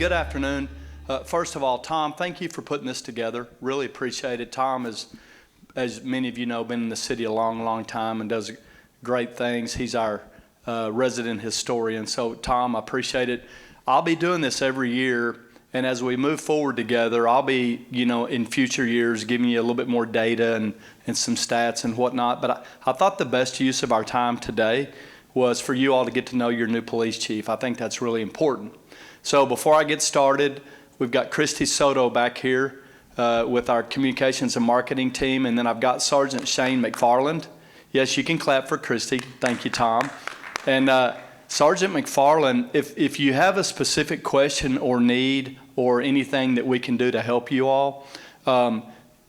Good afternoon. First of all, Tom, thank you for putting this together. Really appreciate it. Tom is, as many of you know, been in the city a long, long time and does great things. He's our resident historian. So, Tom, I appreciate it. I'll be doing this every year, and as we move forward together, I'll be, in future years giving you a little bit more data and some stats and whatnot. But I thought the best use of our time today was for you all to get to know your new police chief. I think that's really important. So before I get started, we've got Christy Soto back here with our communications and marketing team, and then I've got Sergeant Shane McFarland. Yes, you can clap for Christy. Thank you, Tom. And Sergeant McFarland, if you have a specific question or need or anything that we can do to help you all,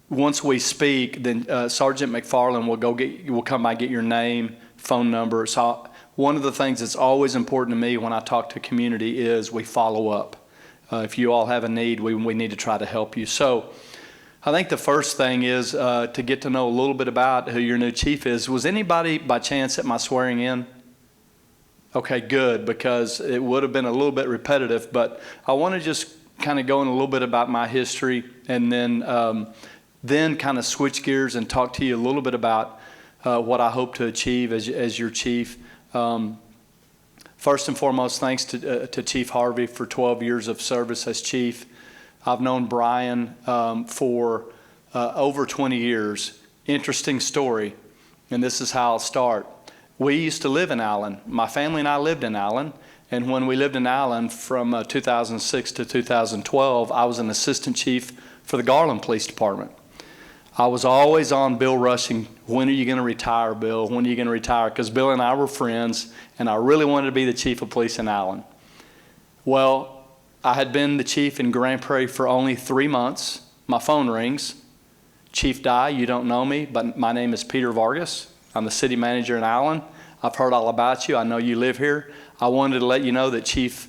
once we speak, then Sergeant McFarland will come by and get your name, phone number. So one of the things that's always important to me when I talk to community is we follow up. If you all have a need, we need to try to help you. So I think the first thing is to get to know a little bit about who your new chief is. Was anybody by chance at my swearing in? Okay, good, because it would have been a little bit repetitive, but I want to just kind of go in a little bit about my history and then kind of switch gears and talk to you a little bit about what I hope to achieve as your chief. First and foremost, thanks to Chief Harvey for 12 years of service as chief. I've known Brian for over 20 years. Interesting story, and this is how I'll start. We used to live in Allen. My family and I lived in Allen, and when we lived in Allen from 2006 to 2012, I was an assistant chief for the Garland Police Department. I was always on Bill Rushing. When are you going to retire, Bill? When are you going to retire? Because Bill and I were friends, and I really wanted to be the chief of police in Allen. Well, I had been the chief in Grand Prairie for only 3 months. My phone rings. Chief Dye, you don't know me, but my name is Peter Vargas. I'm the city manager in Allen. I've heard all about you. I know you live here. I wanted to let you know that Chief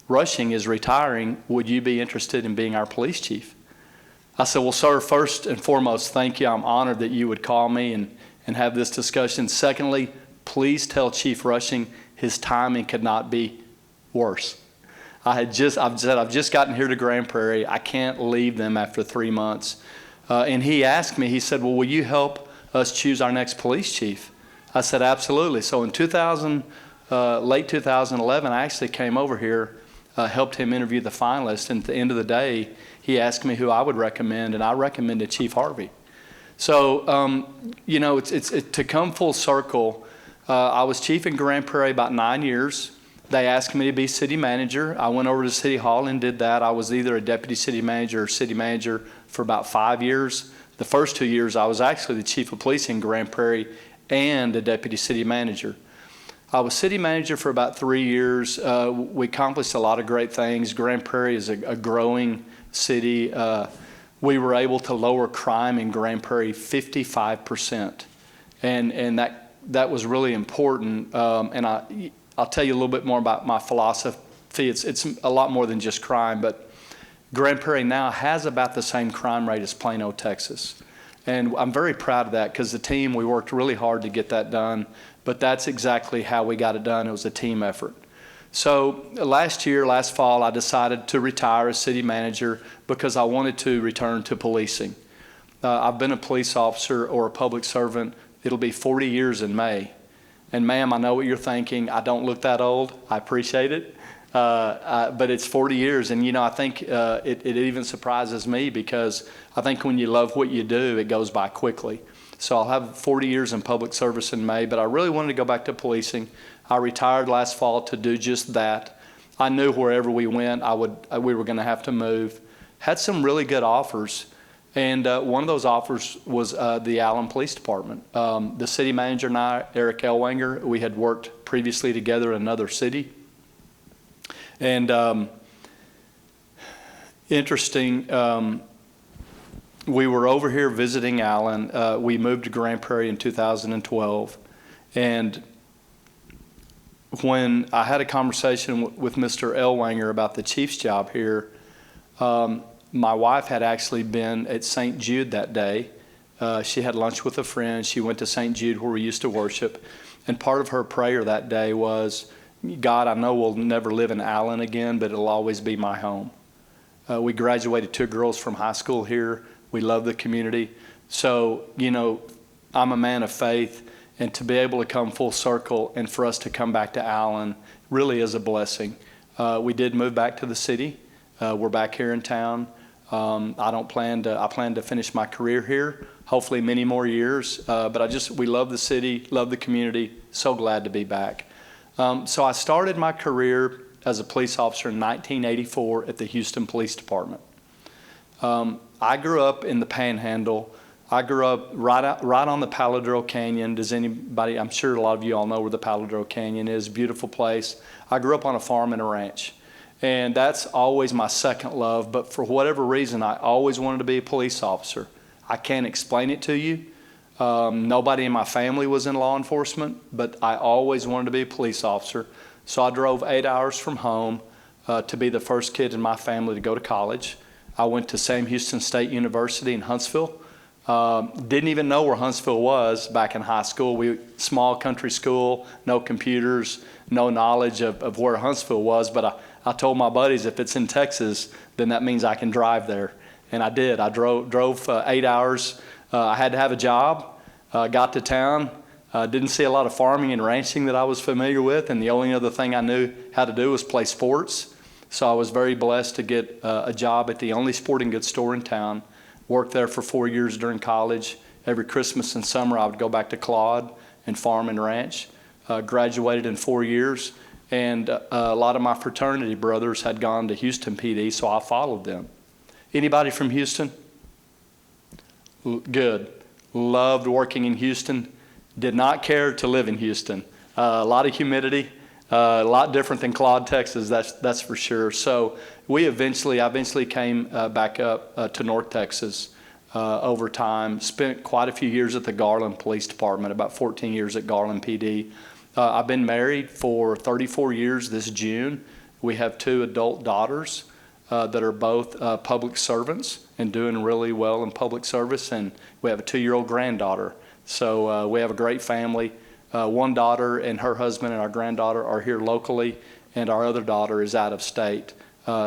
Rushing is retiring. Would you be interested in being our police chief? I said, well, sir, first and foremost, thank you. I'm honored that you would call me and have this discussion. Secondly, please tell Chief Rushing his timing could not be worse. I've just gotten here to Grand Prairie. I can't leave them after 3 months. And he asked me, he said, well, will you help us choose our next police chief? I said, absolutely. So in late 2011, I actually came over here, helped him interview the finalists, and at the end of the day, he asked me who I would recommend, and I recommended Chief Harvey. So, it's to come full circle, I was chief in Grand Prairie about 9 years. They asked me to be city manager. I went over to City Hall and did that. I was either a deputy city manager or city manager for about 5 years. The first 2 years, I was actually the chief of police in Grand Prairie and a deputy city manager. I was city manager for about 3 years. We accomplished a lot of great things. Grand Prairie is a growing city. We were able to lower crime in Grand Prairie 55%, and that was really important. And I'll tell you a little bit more about my philosophy. It's a lot more than just crime, but Grand Prairie now has about the same crime rate as Plano, Texas. And I'm very proud of that because the team, we worked really hard to get that done, but that's exactly how we got it done. It was a team effort. So last fall, I decided to retire as city manager because I wanted to return to policing. I've been a police officer or a public servant. It'll be 40 years in May. And ma'am, I know what you're thinking. I don't look that old. I appreciate it. But it's 40 years. And, I think it even surprises me because I think when you love what you do, it goes by quickly. So I'll have 40 years in public service in May, but I really wanted to go back to policing. I retired last fall to do just that. I knew wherever we went, we were going to have to move. Had some really good offers, and one of those offers was the Allen Police Department. The city manager and I, Eric Ellwanger, we had worked previously together in another city. And interesting, we were over here visiting Allen. We moved to Grand Prairie in 2012, and when I had a conversation with Mr. Ellwanger about the chief's job here, my wife had actually been at St. Jude that day. She had lunch with a friend. She went to St. Jude where we used to worship. And part of her prayer that day was, God, I know we'll never live in Allen again, but it'll always be my home. We graduated 2 girls from high school here. We love the community. So, I'm a man of faith, and to be able to come full circle and for us to come back to Allen really is a blessing. We did move back to the city. We're back here in town. I plan to finish my career here, hopefully many more years. But we love the city, love the community, so glad to be back. So I started my career as a police officer in 1984 at the Houston Police Department. I grew up in the Panhandle. I grew up right on the Paladro Canyon. Does anybody, I'm sure a lot of you all know where the Paladro Canyon is, beautiful place. I grew up on a farm and a ranch. And that's always my second love, but for whatever reason, I always wanted to be a police officer. I can't explain it to you. Nobody in my family was in law enforcement, but I always wanted to be a police officer. So I drove 8 hours from home to be the first kid in my family to go to college. I went to Sam Houston State University in Huntsville. Didn't even know where Huntsville was back in high school. Small country school, no computers, no knowledge of where Huntsville was, but I told my buddies if it's in Texas, then that means I can drive there. And I did. I drove 8 hours. I had to have a job. Got to town. Didn't see a lot of farming and ranching that I was familiar with, and the only other thing I knew how to do was play sports. So I was very blessed to get a job at the only sporting goods store in town. Worked there for 4 years during college. Every Christmas and summer I would go back to Claude and farm and ranch. Graduated in 4 years, and a lot of my fraternity brothers had gone to Houston PD, so I followed them. Anybody from Houston? Good. Loved working in Houston. Did not care to live in Houston. A lot of humidity, a lot different than Claude, Texas, that's for sure. So I eventually came back up to North Texas over time. Spent quite a few years at the Garland Police Department, about 14 years at Garland PD. I've been married for 34 years this June. We have 2 adult daughters that are both public servants and doing really well in public service, and we have a 2-year-old granddaughter. So we have a great family. One daughter and her husband and our granddaughter are here locally, and our other daughter is out of state.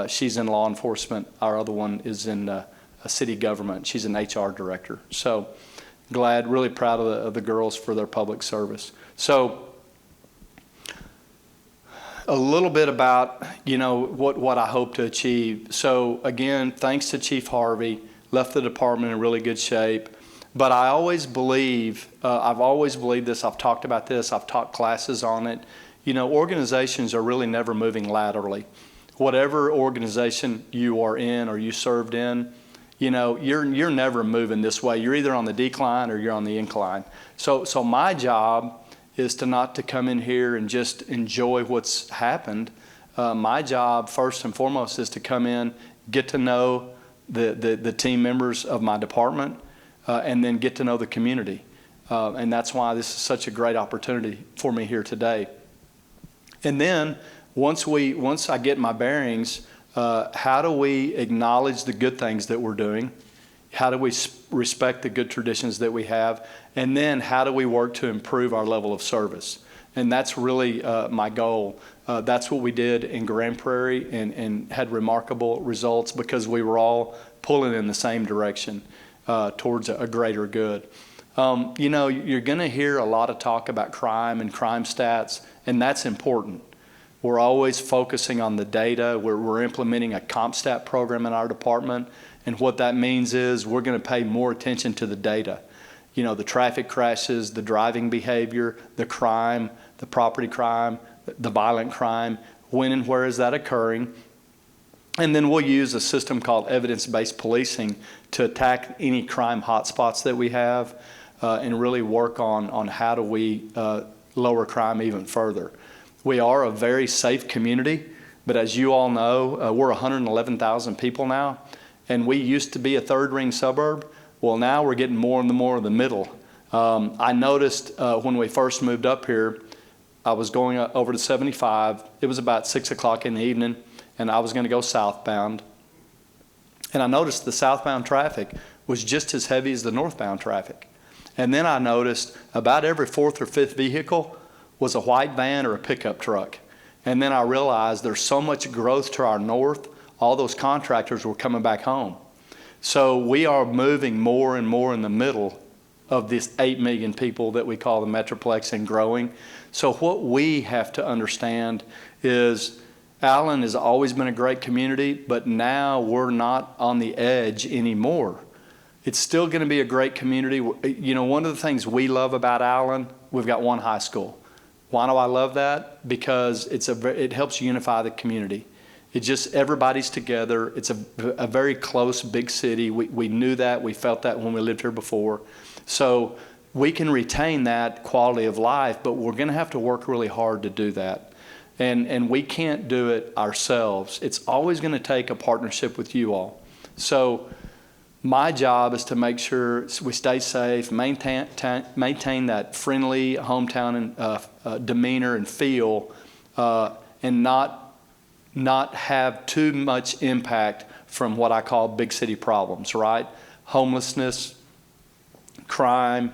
She's in law enforcement. Our other one is in a city government. She's an HR director. So really proud of the girls for their public service. So a little bit about, what I hope to achieve. So again, thanks to Chief Harvey, left the department in really good shape. But I always believe, I've always believed this, I've talked about this, I've taught classes on it. Organizations are really never moving laterally. Whatever organization you are in or you served in, you're never moving this way. You're either on the decline or you're on the incline. So my job is not to come in here and just enjoy what's happened. My job, first and foremost, is to come in, get to know the team members of my department, and then get to know the community. And that's why this is such a great opportunity for me here today. And then once I get my bearings, how do we acknowledge the good things that we're doing? How do we respect the good traditions that we have? And then how do we work to improve our level of service? And that's really my goal. That's what we did in Grand Prairie and had remarkable results because we were all pulling in the same direction towards a greater good. You're going to hear a lot of talk about crime and crime stats, and that's important. We're always focusing on the data. We're implementing a CompStat program in our department, and what that means is we're going to pay more attention to the data. The traffic crashes, the driving behavior, the crime, the property crime, the violent crime, when and where is that occurring? And then we'll use a system called evidence-based policing to attack any crime hotspots that we have and really work on how do we lower crime even further. We are a very safe community, but as you all know, we're 111,000 people now, and we used to be a third-ring suburb. Well, now we're getting more and more of the middle. I noticed when we first moved up here, I was going over to 75. It was about 6 o'clock in the evening, and I was going to go southbound. And I noticed the southbound traffic was just as heavy as the northbound traffic. And then I noticed about every 4th or 5th vehicle was a white van or a pickup truck. And then I realized there's so much growth to our north, all those contractors were coming back home. So we are moving more and more in the middle of this 8 million people that we call the Metroplex and growing. So what we have to understand is Allen has always been a great community, but now we're not on the edge anymore. It's still going to be a great community. You know, one of the things we love about Allen, we've got one high school. Why do I love that? Because it helps unify the community. It just, everybody's together. It's a very close, big city. We knew that. We felt that when we lived here before. So we can retain that quality of life, but we're going to have to work really hard to do that. And we can't do it ourselves. It's always going to take a partnership with you all. So my job is to make sure we stay safe, maintain that friendly hometown demeanor and feel, and not have too much impact from what I call big city problems, right? Homelessness, crime,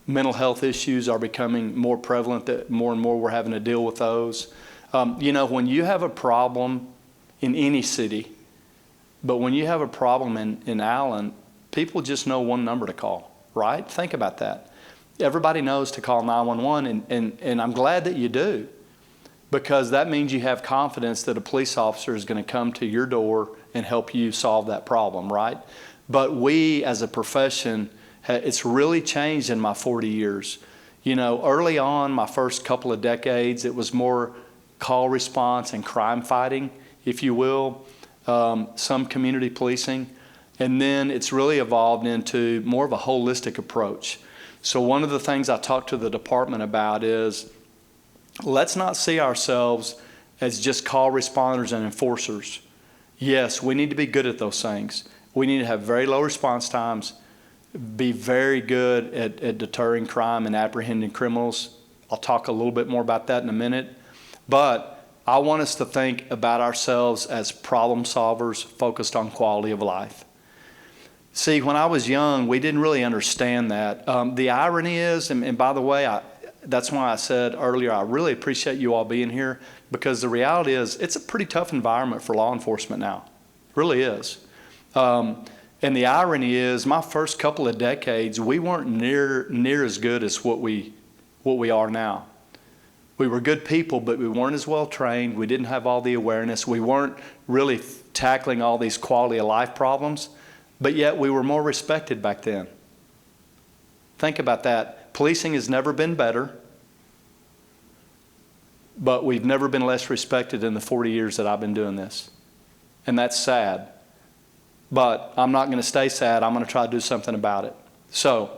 mental health issues are becoming more prevalent, that more and more we're having to deal with those. You know, when you have a problem in any city, but when you have a problem in Allen, people just know one number to call, right? Think about that. Everybody knows to call 911, and I'm glad that you do, because that means you have confidence that a police officer is going to come to your door and help you solve that problem, right? But we as a profession, it's really changed in my 40 years. You know, early on, my first couple of decades, it was more call response and crime fighting, if you will, some community policing. And then it's really evolved into more of a holistic approach. So one of the things I talked to the department about is, let's not see ourselves as just call responders and enforcers. Yes, we need to be good at those things. We need to have very low response times, be very good at deterring crime and apprehending criminals. I'll talk a little bit more about that in a minute. But I want us to think about ourselves as problem solvers focused on quality of life. See, when I was young, we didn't really understand that. The irony is, and by the way, that's why I said earlier, I really appreciate you all being here, because the reality is it's a pretty tough environment for law enforcement now. It really is. And the irony is, my first couple of decades, we weren't near as good as what we are now. We were good people, but we weren't as well trained. We didn't have all the awareness. We weren't really tackling all these quality of life problems, but yet we were more respected back then. Think about that. Policing has never been better, but we've never been less respected in the 40 years that I've been doing this. And that's sad. But I'm not going to stay sad. I'm going to try to do something about it. So,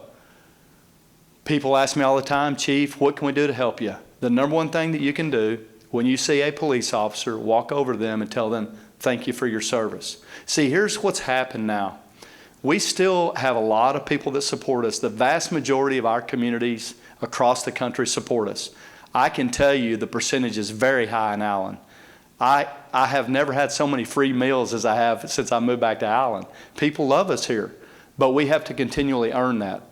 people ask me all the time, Chief, what can we do to help you? The number one thing that you can do when you see a police officer, walk over to them and tell them, thank you for your service. See, here's what's happened now. We still have a lot of people that support us. The vast majority of our communities across the country support us. I can tell you the percentage is very high in Allen. I have never had so many free meals as I have since I moved back to Allen. People love us here, but we have to continually earn that.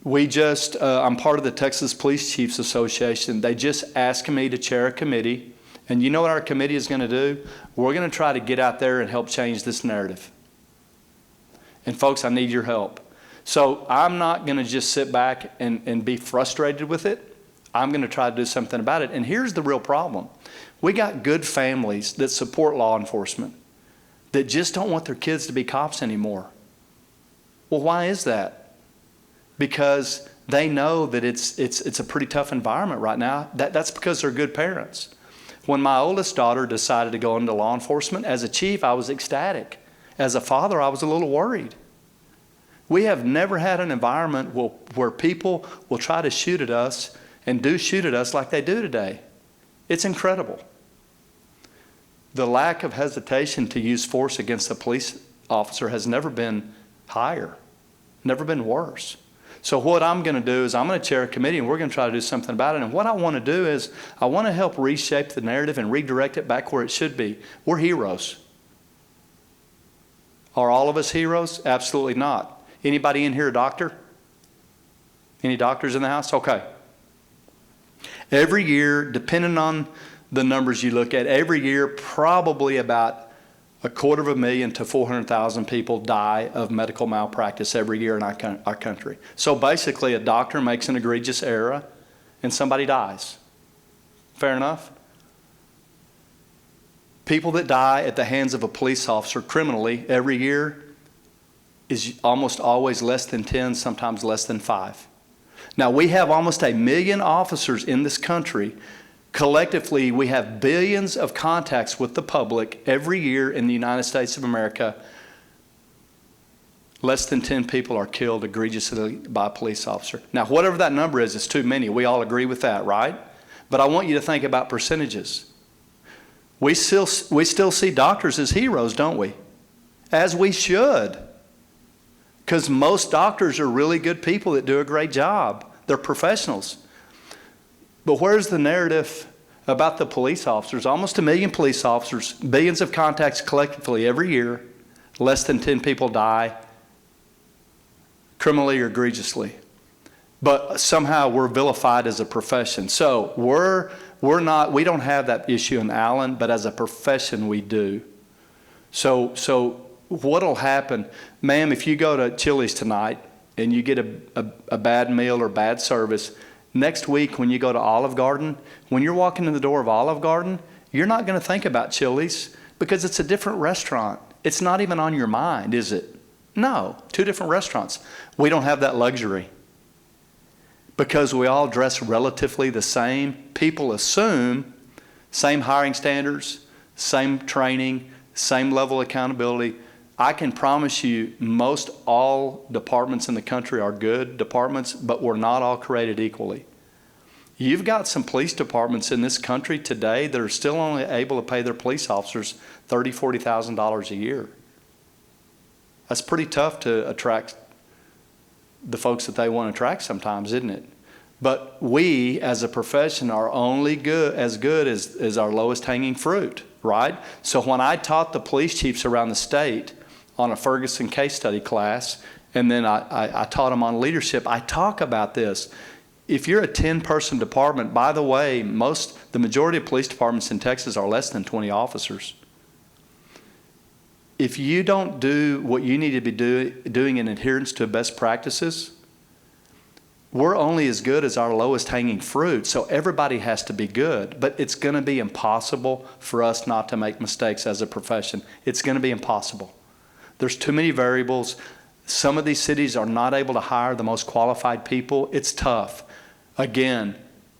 I'm part of the Texas Police Chiefs Association. They just asked me to chair a committee. And you know what our committee is going to do? We're going to try to get out there and help change this narrative. And folks, I need your help. So I'm not going to just sit back and be frustrated with it. I'm going to try to do something about it. And here's the real problem. We got good families that support law enforcement that just don't want their kids to be cops anymore. Well, why is that? Because they know that it's a pretty tough environment right now. That's because they're good parents. When my oldest daughter decided to go into law enforcement, as a chief, I was ecstatic. As a father, I was a little worried. We have never had an environment where people will try to shoot at us and do shoot at us like they do today. It's incredible. The lack of hesitation to use force against a police officer has never been higher, never been worse. So what I'm going to do is I'm going to chair a committee and we're going to try to do something about it. And what I want to do is I want to help reshape the narrative and redirect it back where it should be. We're heroes. Are all of us heroes? Absolutely not. Anybody in here a doctor? Any doctors in the house? Okay. Every year, depending on the numbers you look at, every year probably about 250,000 to 400,000 people die of medical malpractice every year in our country. So basically, a doctor makes an egregious error and somebody dies. Fair enough? People that die at the hands of a police officer criminally every year is almost always less than 10, sometimes less than 5. Now, we have almost 1 million officers in this country. Collectively, we have billions of contacts with the public every year in the United States of America. Less than 10 people are killed egregiously by a police officer. Now, whatever that number is, it's too many. We all agree with that, right? But I want you to think about percentages. We still see doctors as heroes, don't we? As we should. Because most doctors are really good people that do a great job. They're professionals. But where's the narrative about the police officers? Almost 1 million police officers, billions of contacts collectively every year, less than 10 people die criminally or egregiously. But somehow we're vilified as a profession. So we don't have that issue in Allen, but as a profession we do. So what'll happen, ma'am, if you go to Chili's tonight and you get a bad meal or bad service, next week when you go to Olive Garden, when you're walking in the door of Olive Garden, you're not going to think about Chili's because it's a different restaurant. It's not even on your mind, is it? No, 2 different restaurants. We don't have that luxury because we all dress relatively the same. People assume same hiring standards, same training, same level of accountability. I can promise you most all departments in the country are good departments, but we're not all created equally. You've got some police departments in this country today that are still only able to pay their police officers $30,000, $40,000 a year. That's pretty tough to attract the folks that they want to attract sometimes, isn't it? But we, as a profession, are only as good as our lowest hanging fruit, right? So when I taught the police chiefs around the state on a Ferguson case study class, and then I taught them on leadership, I talk about this. If you're a 10-person department, by the way, the majority of police departments in Texas are less than 20 officers. If you don't do what you need to be doing in adherence to best practices, we're only as good as our lowest hanging fruit, so everybody has to be good. But it's going to be impossible for us not to make mistakes as a profession. It's going to be impossible. There's too many variables. Some of these cities are not able to hire the most qualified people. It's tough. Again,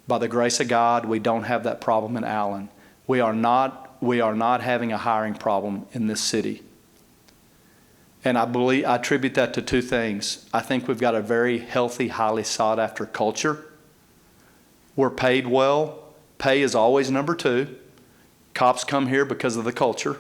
by the grace of God, we don't have that problem in Allen. We are not having a hiring problem in this city. And I attribute that to 2 things. I think we've got a very healthy, highly sought after culture. We're paid well. Pay is always number 2. Cops come here because of the culture.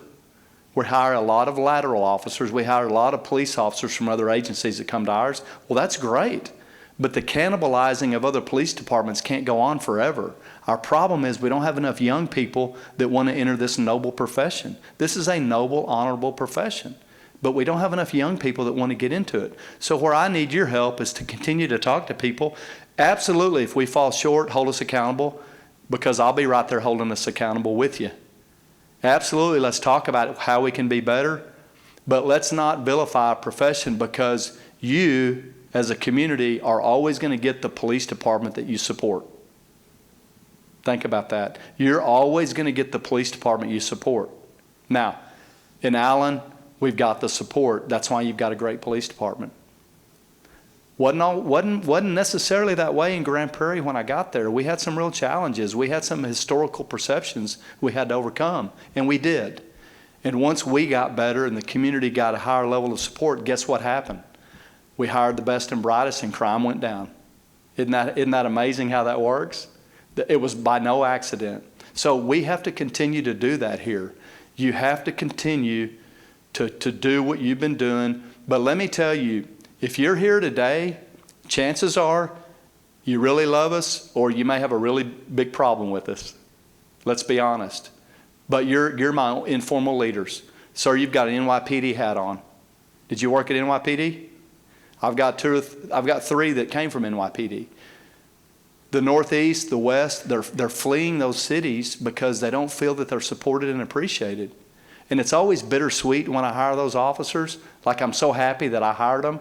We hire a lot of lateral officers. We hire a lot of police officers from other agencies that come to ours. Well, that's great. But the cannibalizing of other police departments can't go on forever. Our problem is we don't have enough young people that want to enter this noble profession. This is a noble, honorable profession. But we don't have enough young people that want to get into it. So where I need your help is to continue to talk to people. Absolutely, if we fall short, hold us accountable, because I'll be right there holding us accountable with you. Absolutely, let's talk about how we can be better. But let's not vilify a profession because you, as a community, are always going to get the police department that you support. Think about that. You're always going to get the police department you support. Now, in Allen, we've got the support. That's why you've got a great police department. Wasn't necessarily that way in Grand Prairie when I got there. We had some real challenges. We had some historical perceptions we had to overcome, and we did. And once we got better and the community got a higher level of support, guess what happened? We hired the best and brightest and crime went down. Isn't that amazing how that works? It was by no accident. So we have to continue to do that here. You have to continue to do what you've been doing. But let me tell you, if you're here today, chances are you really love us or you may have a really big problem with us. Let's be honest. But you're my informal leaders. Sir, you've got an NYPD hat on. Did you work at NYPD? I've got 3 that came from NYPD. The Northeast, the West, they're fleeing those cities because they don't feel that they're supported and appreciated. And it's always bittersweet when I hire those officers. Like, I'm so happy that I hired them,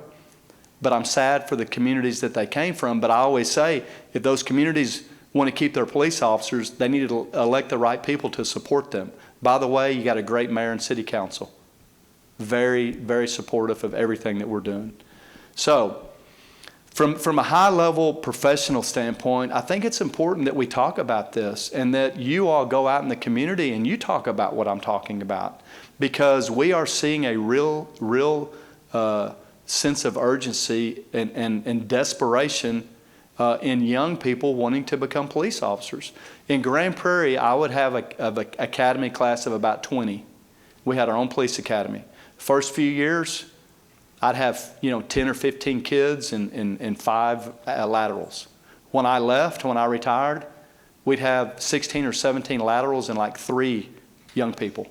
but I'm sad for the communities that they came from. But I always say, if those communities want to keep their police officers, they need to elect the right people to support them. By the way, you got a great mayor and city council. Very, very supportive of everything that we're doing. So, from a high-level professional standpoint, I think it's important that we talk about this and that you all go out in the community and you talk about what I'm talking about, because we are seeing a real sense of urgency and desperation in young people wanting to become police officers. In Grand Prairie, I would have an academy class of about 20. We had our own police academy. First few years, I'd have 10 or 15 kids and 5 laterals. When I left, when I retired, we'd have 16 or 17 laterals and like 3 young people.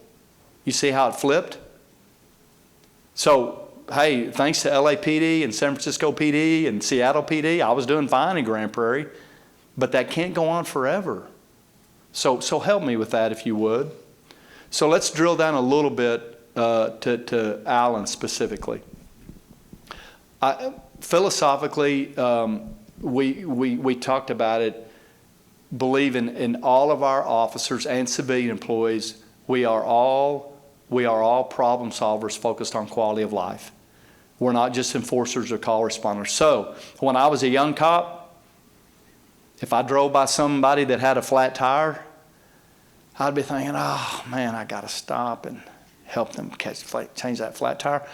You see how it flipped? So, hey, thanks to LAPD and San Francisco PD and Seattle PD, I was doing fine in Grand Prairie, but that can't go on forever. So help me with that if you would. So let's drill down a little bit to Allen specifically. Philosophically, we talked about it, believe in all of our officers and civilian employees, we are all problem solvers focused on quality of life. We're not just enforcers or call responders. So when I was a young cop, if I drove by somebody that had a flat tire, I'd be thinking, oh man, I got to stop and help them change that flat tire.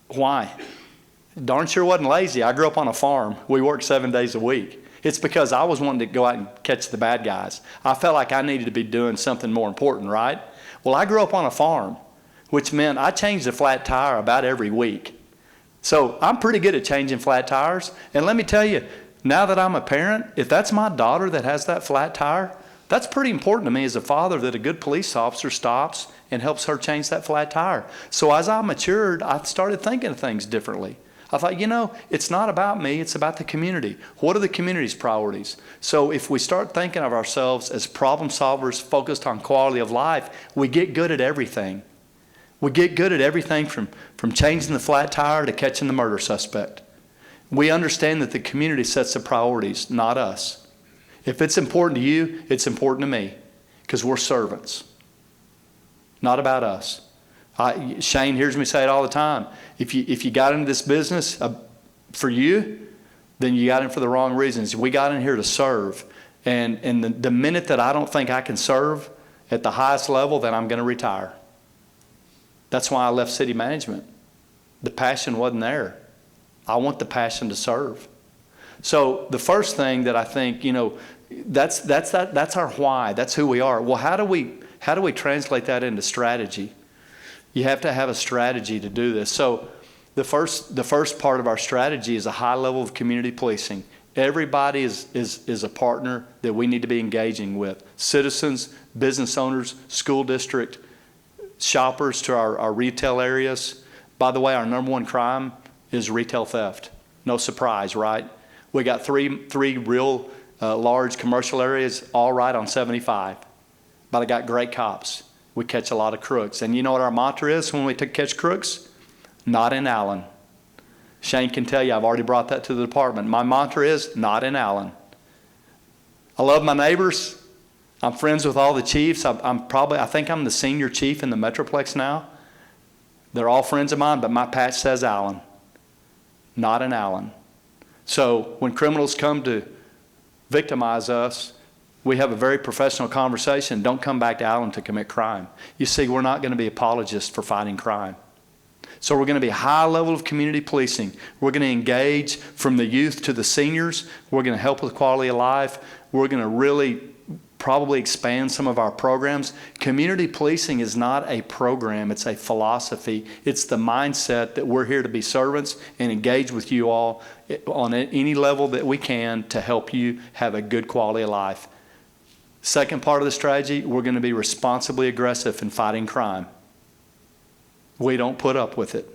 Why? Darn sure wasn't lazy. I grew up on a farm. We worked 7 days a week. It's because I was wanting to go out and catch the bad guys. I felt like I needed to be doing something more important, right? Well, I grew up on a farm, which meant I changed a flat tire about every week. So I'm pretty good at changing flat tires. And let me tell you, now that I'm a parent, if that's my daughter that has that flat tire, that's pretty important to me as a father, that a good police officer stops and helps her change that flat tire. So as I matured, I started thinking of things differently. I thought, it's not about me, it's about the community. What are the community's priorities? So if we start thinking of ourselves as problem solvers focused on quality of life, we get good at everything. We get good at everything from changing the flat tire to catching the murder suspect. We understand that the community sets the priorities, not us. If it's important to you, it's important to me, because we're servants. Not about us. Shane hears me say it all the time. If you got into this business for you, then you got in for the wrong reasons. We got in here to serve. And the minute that I don't think I can serve at the highest level, then I'm going to retire. That's why I left city management. The passion wasn't there. I want the passion to serve. So the first thing that I think, that's our why. That's who we are. Well, how do we translate that into strategy? You have to have a strategy to do this. So the first part of our strategy is a high level of community policing. Everybody is a partner that we need to be engaging with. Citizens, business owners, school district, shoppers to our retail areas. By the way, our number one crime is retail theft. No surprise, right? We got three real large commercial areas, all right on 75. But I got great cops. We catch a lot of crooks. And you know what our mantra is when we catch crooks? Not in Allen. Shane can tell you, I've already brought that to the department. My mantra is, not in Allen. I love my neighbors. I'm friends with all the chiefs. I think I'm the senior chief in the Metroplex now. They're all friends of mine, but my patch says Allen. Not in Allen. So when criminals come to victimize us, we have a very professional conversation. Don't come back to Allen to commit crime. You see, we're not going to be apologists for fighting crime. So we're going to be a high level of community policing. We're going to engage from the youth to the seniors. We're going to help with quality of life. We're going to really probably expand some of our programs. Community policing is not a program, it's a philosophy. It's the mindset that we're here to be servants and engage with you all on any level that we can to help you have a good quality of life. Second part of the strategy, we're going to be responsibly aggressive in fighting crime. We don't put up with it.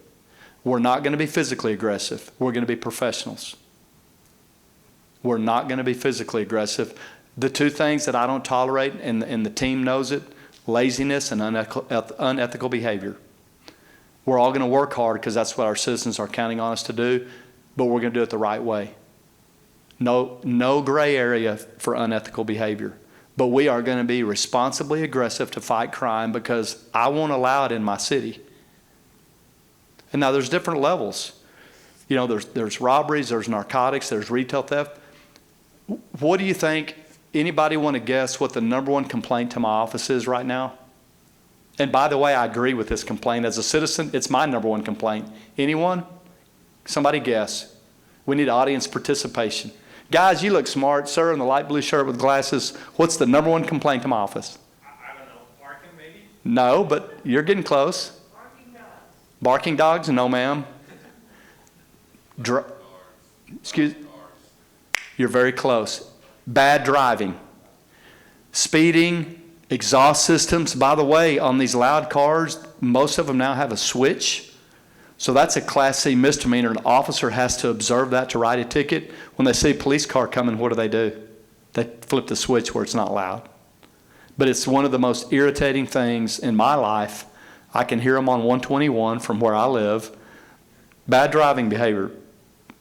We're not going to be physically aggressive. We're going to be professionals. We're not going to be physically aggressive. The two things that I don't tolerate, and the team knows it, laziness and unethical behavior. We're all going to work hard because that's what our citizens are counting on us to do, but we're going to do it the right way. No gray area for unethical behavior. But we are going to be responsibly aggressive to fight crime because I won't allow it in my city. And now there's different levels. You know, there's robberies, there's narcotics, there's retail theft. What do you think? Anybody want to guess what the number one complaint to my office is right now? And by the way, I agree with this complaint. As a citizen, it's my number one complaint. Anyone? Somebody guess. We need audience participation. Guys, you look smart, sir, in the light blue shirt with glasses. What's the number one complaint to my office? I don't know. Barking, maybe? No, but you're getting close. Barking dogs. Barking dogs? No, ma'am. Excuse. You're very close. Bad driving. Speeding. Exhaust systems. By the way, on these loud cars, most of them now have a switch. So that's a Class C misdemeanor. An officer has to observe that to write a ticket. When they see a police car coming, what do? They flip the switch where it's not loud. But it's one of the most irritating things in my life. I can hear them on 121 from where I live. Bad driving behavior.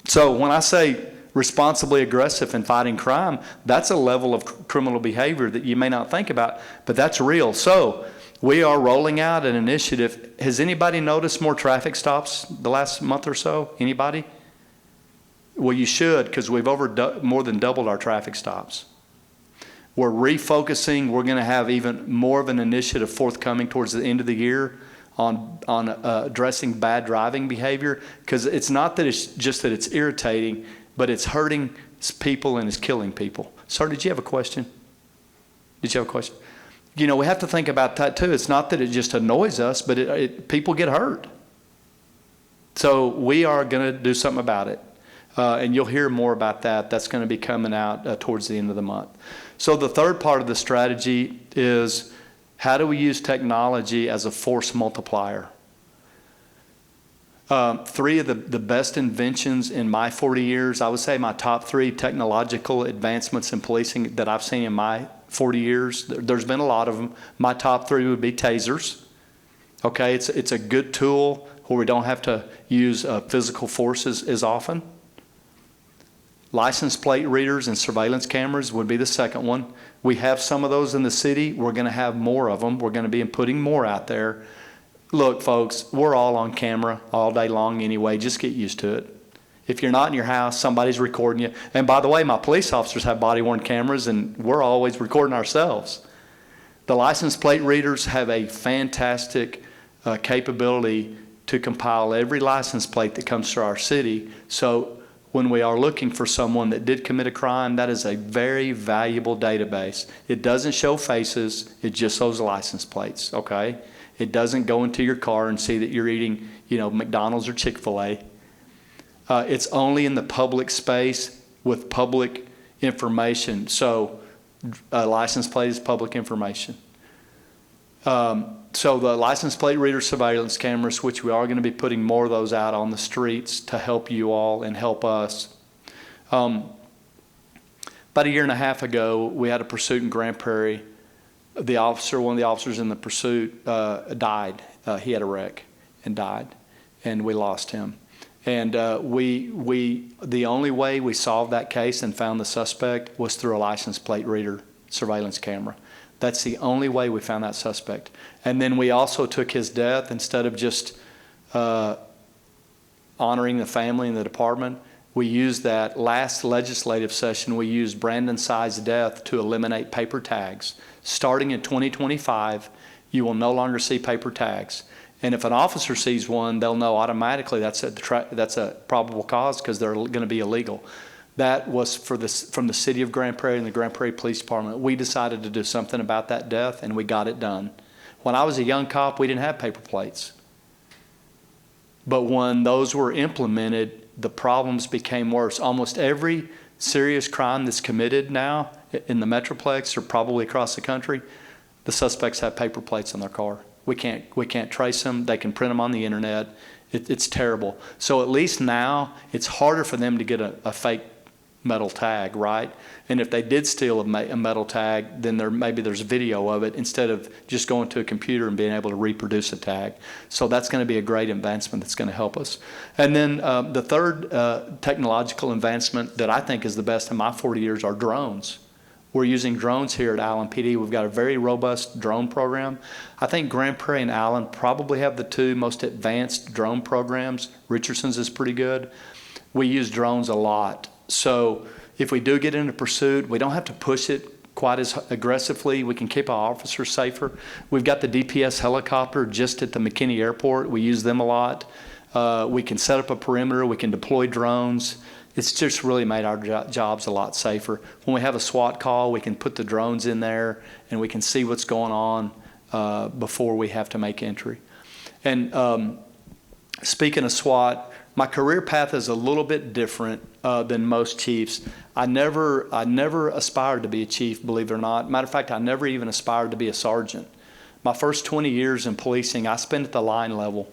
So when I say responsibly aggressive in fighting crime, that's a level of criminal behavior that you may not think about, but that's real. So we are rolling out an initiative. Has anybody noticed more traffic stops the last month or so? Anybody? Well, you should, because we've more than doubled our traffic stops. We're refocusing. We're going to have even more of an initiative forthcoming towards the end of the year on addressing bad driving behavior, because it's not that it's just that it's irritating, but it's hurting people and it's killing people. Sir, did you have a question? Did you have a question? You know, we have to think about that too. It's not that it just annoys us, but people get hurt. So we are going to do something about it. And you'll hear more about that. That's going to be coming out towards the end of the month. So the third part of the strategy is, how do we use technology as a force multiplier? Three of the best inventions in my 40 years, I would say my top three technological advancements in policing that I've seen in my 40 years, there's been a lot of them. My top three would be tasers. Okay, it's a good tool where we don't have to use physical forces as often. License plate readers and surveillance cameras would be the second one. We have some of those in the city. We're going to have more of them. We're going to be putting more out there. Look, folks, we're all on camera all day long anyway. Just get used to it. If you're not in your house, somebody's recording you. And by the way, my police officers have body-worn cameras, and we're always recording ourselves. The license plate readers have a fantastic capability to compile every license plate that comes through our city. So when we are looking for someone that did commit a crime, that is a very valuable database. It doesn't show faces. It just shows license plates, okay? It doesn't go into your car and see that you're eating, McDonald's or Chick-fil-A. It's only in the public space with public information. So a license plate is public information. So the license plate reader surveillance cameras, which we are going to be putting more of those out on the streets to help you all and help us. About a year and a half ago, we had a pursuit in Grand Prairie. One of the officers in the pursuit died. He had a wreck and died, and we lost him. And the only way we solved that case and found the suspect was through a license plate reader surveillance camera. That's the only way we found that suspect. And then we also took his death, instead of just honoring the family and the department, we used that last legislative session, we used Brandon Tsai's death to eliminate paper tags. Starting in 2025, you will no longer see paper tags. And if an officer sees one, they'll know automatically that's a probable cause because they're going to be illegal. That was from the city of Grand Prairie and the Grand Prairie Police Department. We decided to do something about that death, and we got it done. When I was a young cop, we didn't have paper plates. But when those were implemented, the problems became worse. Almost every serious crime that's committed now in the Metroplex or probably across the country, the suspects have paper plates on their car. We can't trace them. They can print them on the internet. It's terrible. So at least now it's harder for them to get a fake metal tag, right? And if they did steal a metal tag, then maybe there's video of it instead of just going to a computer and being able to reproduce a tag. So that's going to be a great advancement that's going to help us. And then the third technological advancement that I think is the best in my 40 years are drones. We're using drones here at Allen PD. We've got a very robust drone program. I think Grand Prairie and Allen probably have the two most advanced drone programs. Richardson's is pretty good. We use drones a lot. So if we do get into pursuit, we don't have to push it quite as aggressively. We can keep our officers safer. We've got the DPS helicopter just at the McKinney Airport. We use them a lot. We can set up a perimeter. We can deploy drones. It's just really made our jobs a lot safer. When we have a SWAT call, we can put the drones in there and we can see what's going on before we have to make entry. And speaking of SWAT, my career path is a little bit different than most chiefs. I never aspired to be a chief, believe it or not. Matter of fact, I never even aspired to be a sergeant. My first 20 years in policing, I spent at the line level.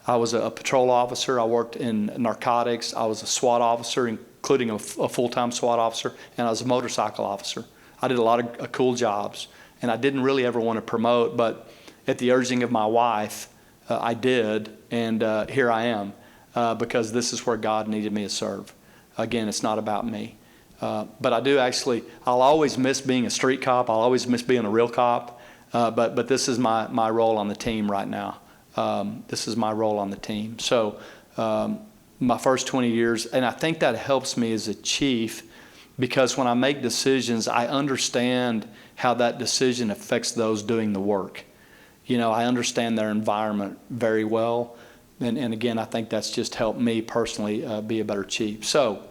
I was a patrol officer. I worked in narcotics. I was a SWAT officer, including a full-time SWAT officer, and I was a motorcycle officer. I did a lot of cool jobs, and I didn't really ever want to promote, but at the urging of my wife, I did, and here I am, because this is where God needed me to serve. Again, it's not about me. But I do actually, I'll always miss being a street cop. I'll always miss being a real cop, but this is my role on the team right now. This is my role on the team. So my first 20 years, and I think that helps me as a chief because when I make decisions, I understand how that decision affects those doing the work. You know, I understand their environment very well. And again, I think that's just helped me personally be a better chief. So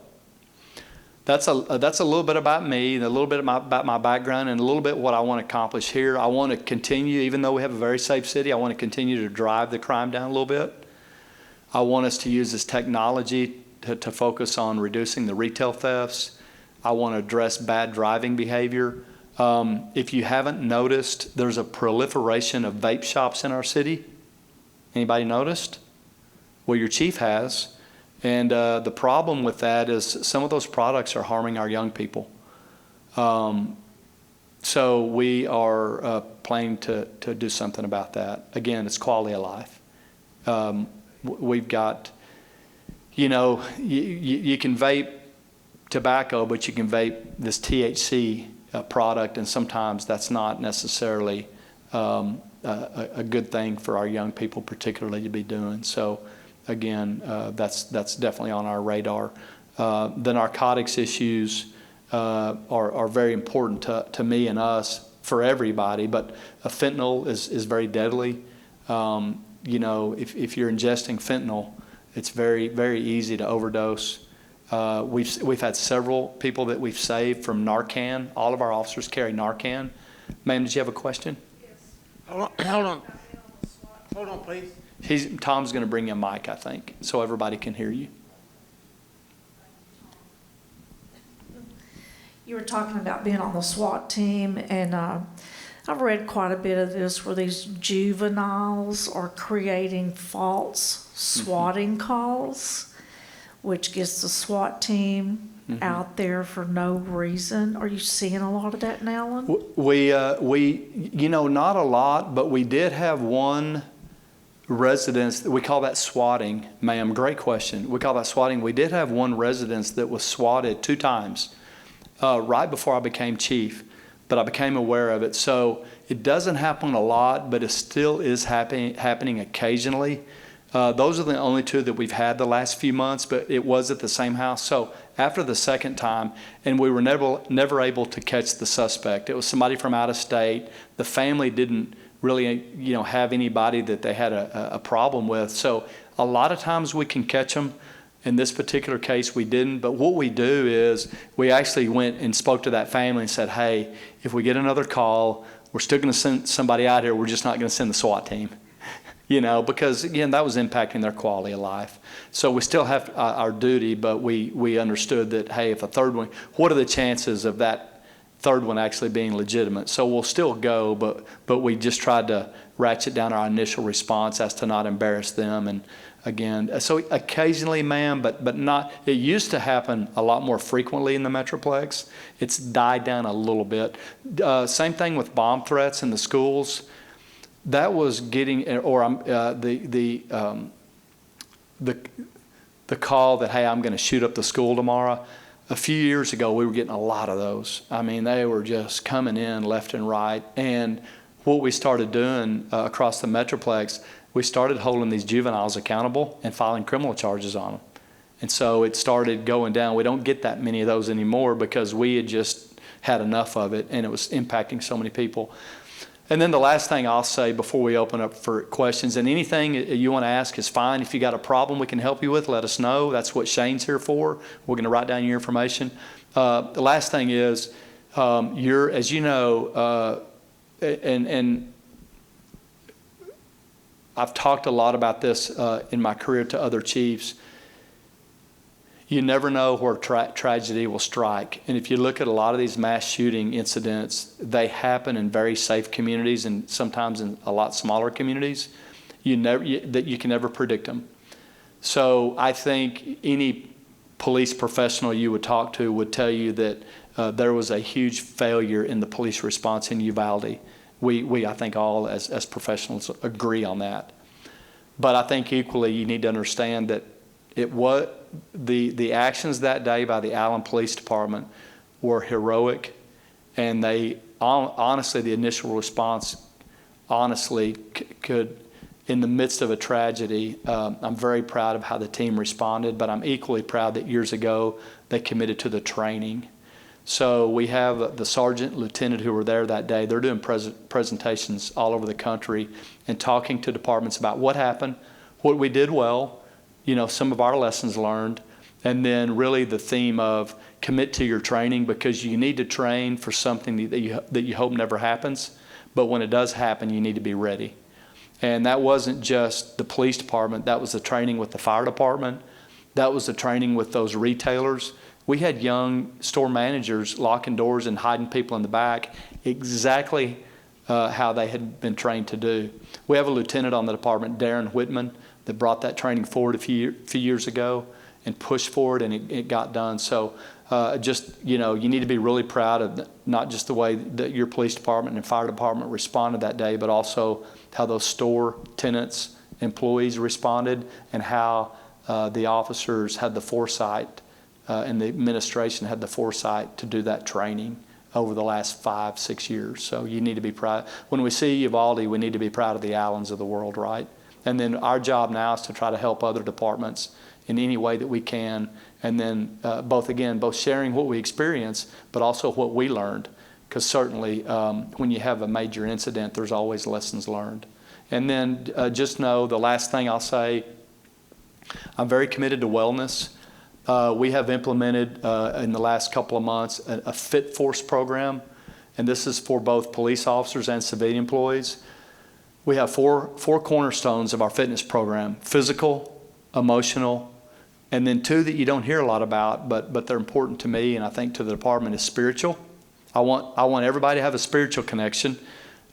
that's a little bit about me, and a little bit about my background, and a little bit what I want to accomplish here. I want to continue, even though we have a very safe city, I want to continue to drive the crime down a little bit. I want us to use this technology to focus on reducing the retail thefts. I want to address bad driving behavior. If you haven't noticed, there's a proliferation of vape shops in our city. Anybody noticed? Well, your chief has. And the problem with that is some of those products are harming our young people. So we are planning to do something about that. Again, it's quality of life. We've got, you know, you can vape tobacco, but you can vape this THC product, and sometimes that's not necessarily a good thing for our young people particularly to be doing. So again, that's definitely on our radar. The narcotics issues are very important to me and us, for everybody, but fentanyl is very deadly. You know, if you're ingesting fentanyl, it's very, very easy to overdose. We've had several people that we've saved from Narcan. All of our officers carry Narcan. Ma'am, did you have a question? Hold on, please. Tom's going to bring you a mic, I think, so everybody can hear you. You were talking about being on the SWAT team, and I've read quite a bit of this where these juveniles are creating false swatting calls, which gets the SWAT team out there for no reason. Are you seeing a lot of that in Allen? We you know, not a lot, but we did have one residence, we call that swatting, ma'am, great question. We call that swatting. We did have one residence that was swatted 2 times right before I became chief, but I became aware of it. So it doesn't happen a lot, but it still is happening occasionally. Those are the only 2 that we've had the last few months, but it was at the same house. So after the second time, and we were never able to catch the suspect. It was somebody from out of state. The family didn't really, you know, have anybody that they had a problem with. So a lot of times we can catch them. In this particular case, we didn't. But what we do is we actually went and spoke to that family and said, hey, if we get another call, we're still going to send somebody out here. We're just not going to send the SWAT team. You know, because again, that was impacting their quality of life. So we still have our duty, but we understood that, hey, if a third one, what are the chances of that third one actually being legitimate? So we'll still go, but we just tried to ratchet down our initial response as to not embarrass them. And again. So occasionally, ma'am, but not, it used to happen a lot more frequently in the Metroplex. It's died down a little bit. Same thing with bomb threats in the schools. That was getting, the call that, hey, I'm going to shoot up the school tomorrow. A few years ago, we were getting a lot of those. I mean, they were just coming in left and right. And what we started doing across the Metroplex, we started holding these juveniles accountable and filing criminal charges on them. And so it started going down. We don't get that many of those anymore because we had just had enough of it and it was impacting so many people. And then the last thing I'll say before we open up for questions, and anything you want to ask is fine. If you got a problem we can help you with, let us know. That's what Shane's here for. We're going to write down your information. The last thing is, as you know, and I've talked a lot about this in my career to other chiefs. You never know where tragedy will strike. And if you look at a lot of these mass shooting incidents, they happen in very safe communities and sometimes in a lot smaller communities. You can never predict them. So I think any police professional you would talk to would tell you that there was a huge failure in the police response in Uvalde. We I think all as professionals agree on that. But I think equally you need to understand that the actions that day by the Allen Police Department were heroic, and they honestly, the initial response honestly could, in the midst of a tragedy, I'm very proud of how the team responded, but I'm equally proud that years ago they committed to the training. So we have the sergeant, lieutenant who were there that day. They're doing presentations all over the country and talking to departments about what happened, what we did well, some of our lessons learned, and then really the theme of commit to your training, because you need to train for something that you hope never happens, but when it does happen, you need to be ready. And that wasn't just the police department. That was the training with the fire department. That was the training with those retailers. We had young store managers locking doors and hiding people in the back, exactly how they had been trained to do. We have a lieutenant on the department, Darren Whitman, that brought that training forward a few years ago and pushed forward, and it got done. So you need to be really proud of not just the way that your police department and fire department responded that day, but also how those store tenants, employees responded, and how the officers had the foresight and the administration had the foresight to do that training over the last 5-6 years. So you need to be proud. When we see Uvalde, we need to be proud of the Allens of the world, right? And then our job now is to try to help other departments in any way that we can. And then both sharing what we experienced, but also what we learned. Because certainly when you have a major incident, there's always lessons learned. And then just know the last thing I'll say, I'm very committed to wellness. We have implemented in the last couple of months a Fit Force program. And this is for both police officers and civilian employees. We have four cornerstones of our fitness program: physical, emotional, and then two that you don't hear a lot about, but they're important to me and I think to the department, is spiritual. I want everybody to have a spiritual connection,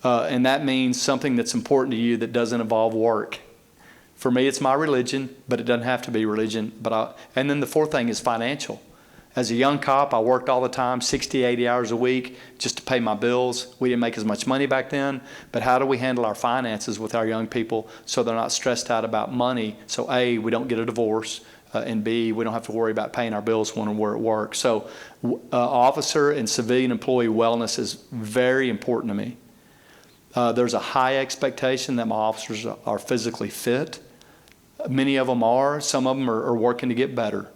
and that means something that's important to you that doesn't involve work. For me, it's my religion, but it doesn't have to be religion. And then the fourth thing is financial. As a young cop, I worked all the time, 60, 80 hours a week, just to pay my bills. We didn't make as much money back then, but how do we handle our finances with our young people so they're not stressed out about money? So A, we don't get a divorce, and B, we don't have to worry about paying our bills when we're at work. So officer and civilian employee wellness is very important to me. There's a high expectation that my officers are physically fit. Many of them are. Some of them are working to get better.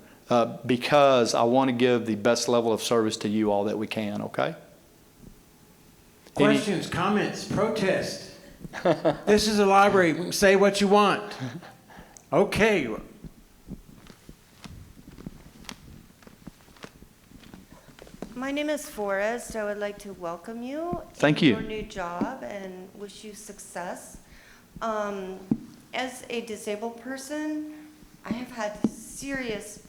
Because I want to give the best level of service to you all that we can, okay? Questions, comments, protest. This is a library. Say what you want. Okay. My name is Forrest. I would like to welcome you Thank in you. your new job and wish you success. As a disabled person, I have had serious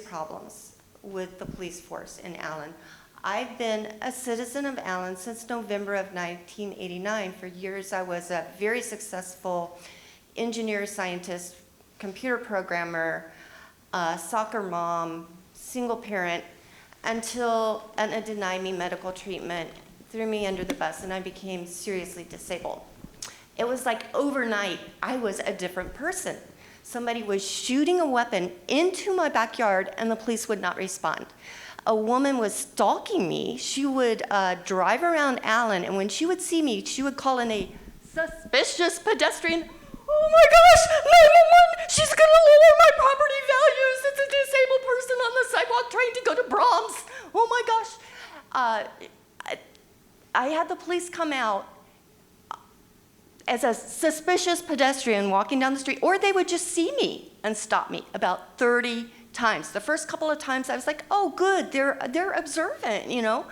problems with the police force in Allen. I've been a citizen of Allen since November of 1989. For years, I was a very successful engineer, scientist, computer programmer, soccer mom, single parent, until Aetna denied me medical treatment, threw me under the bus, and I became seriously disabled. It was like overnight, I was a different person. Somebody was shooting a weapon into my backyard, and the police would not respond. A woman was stalking me. She would drive around Allen, and when she would see me, she would call in a suspicious pedestrian. Oh my gosh, 911, she's gonna lower my property values. It's a disabled person on the sidewalk trying to go to Brahms. Oh my gosh. I had the police come out as a suspicious pedestrian walking down the street, or they would just see me and stop me about 30 times. The first couple of times I was like, oh good, they're observant, you know?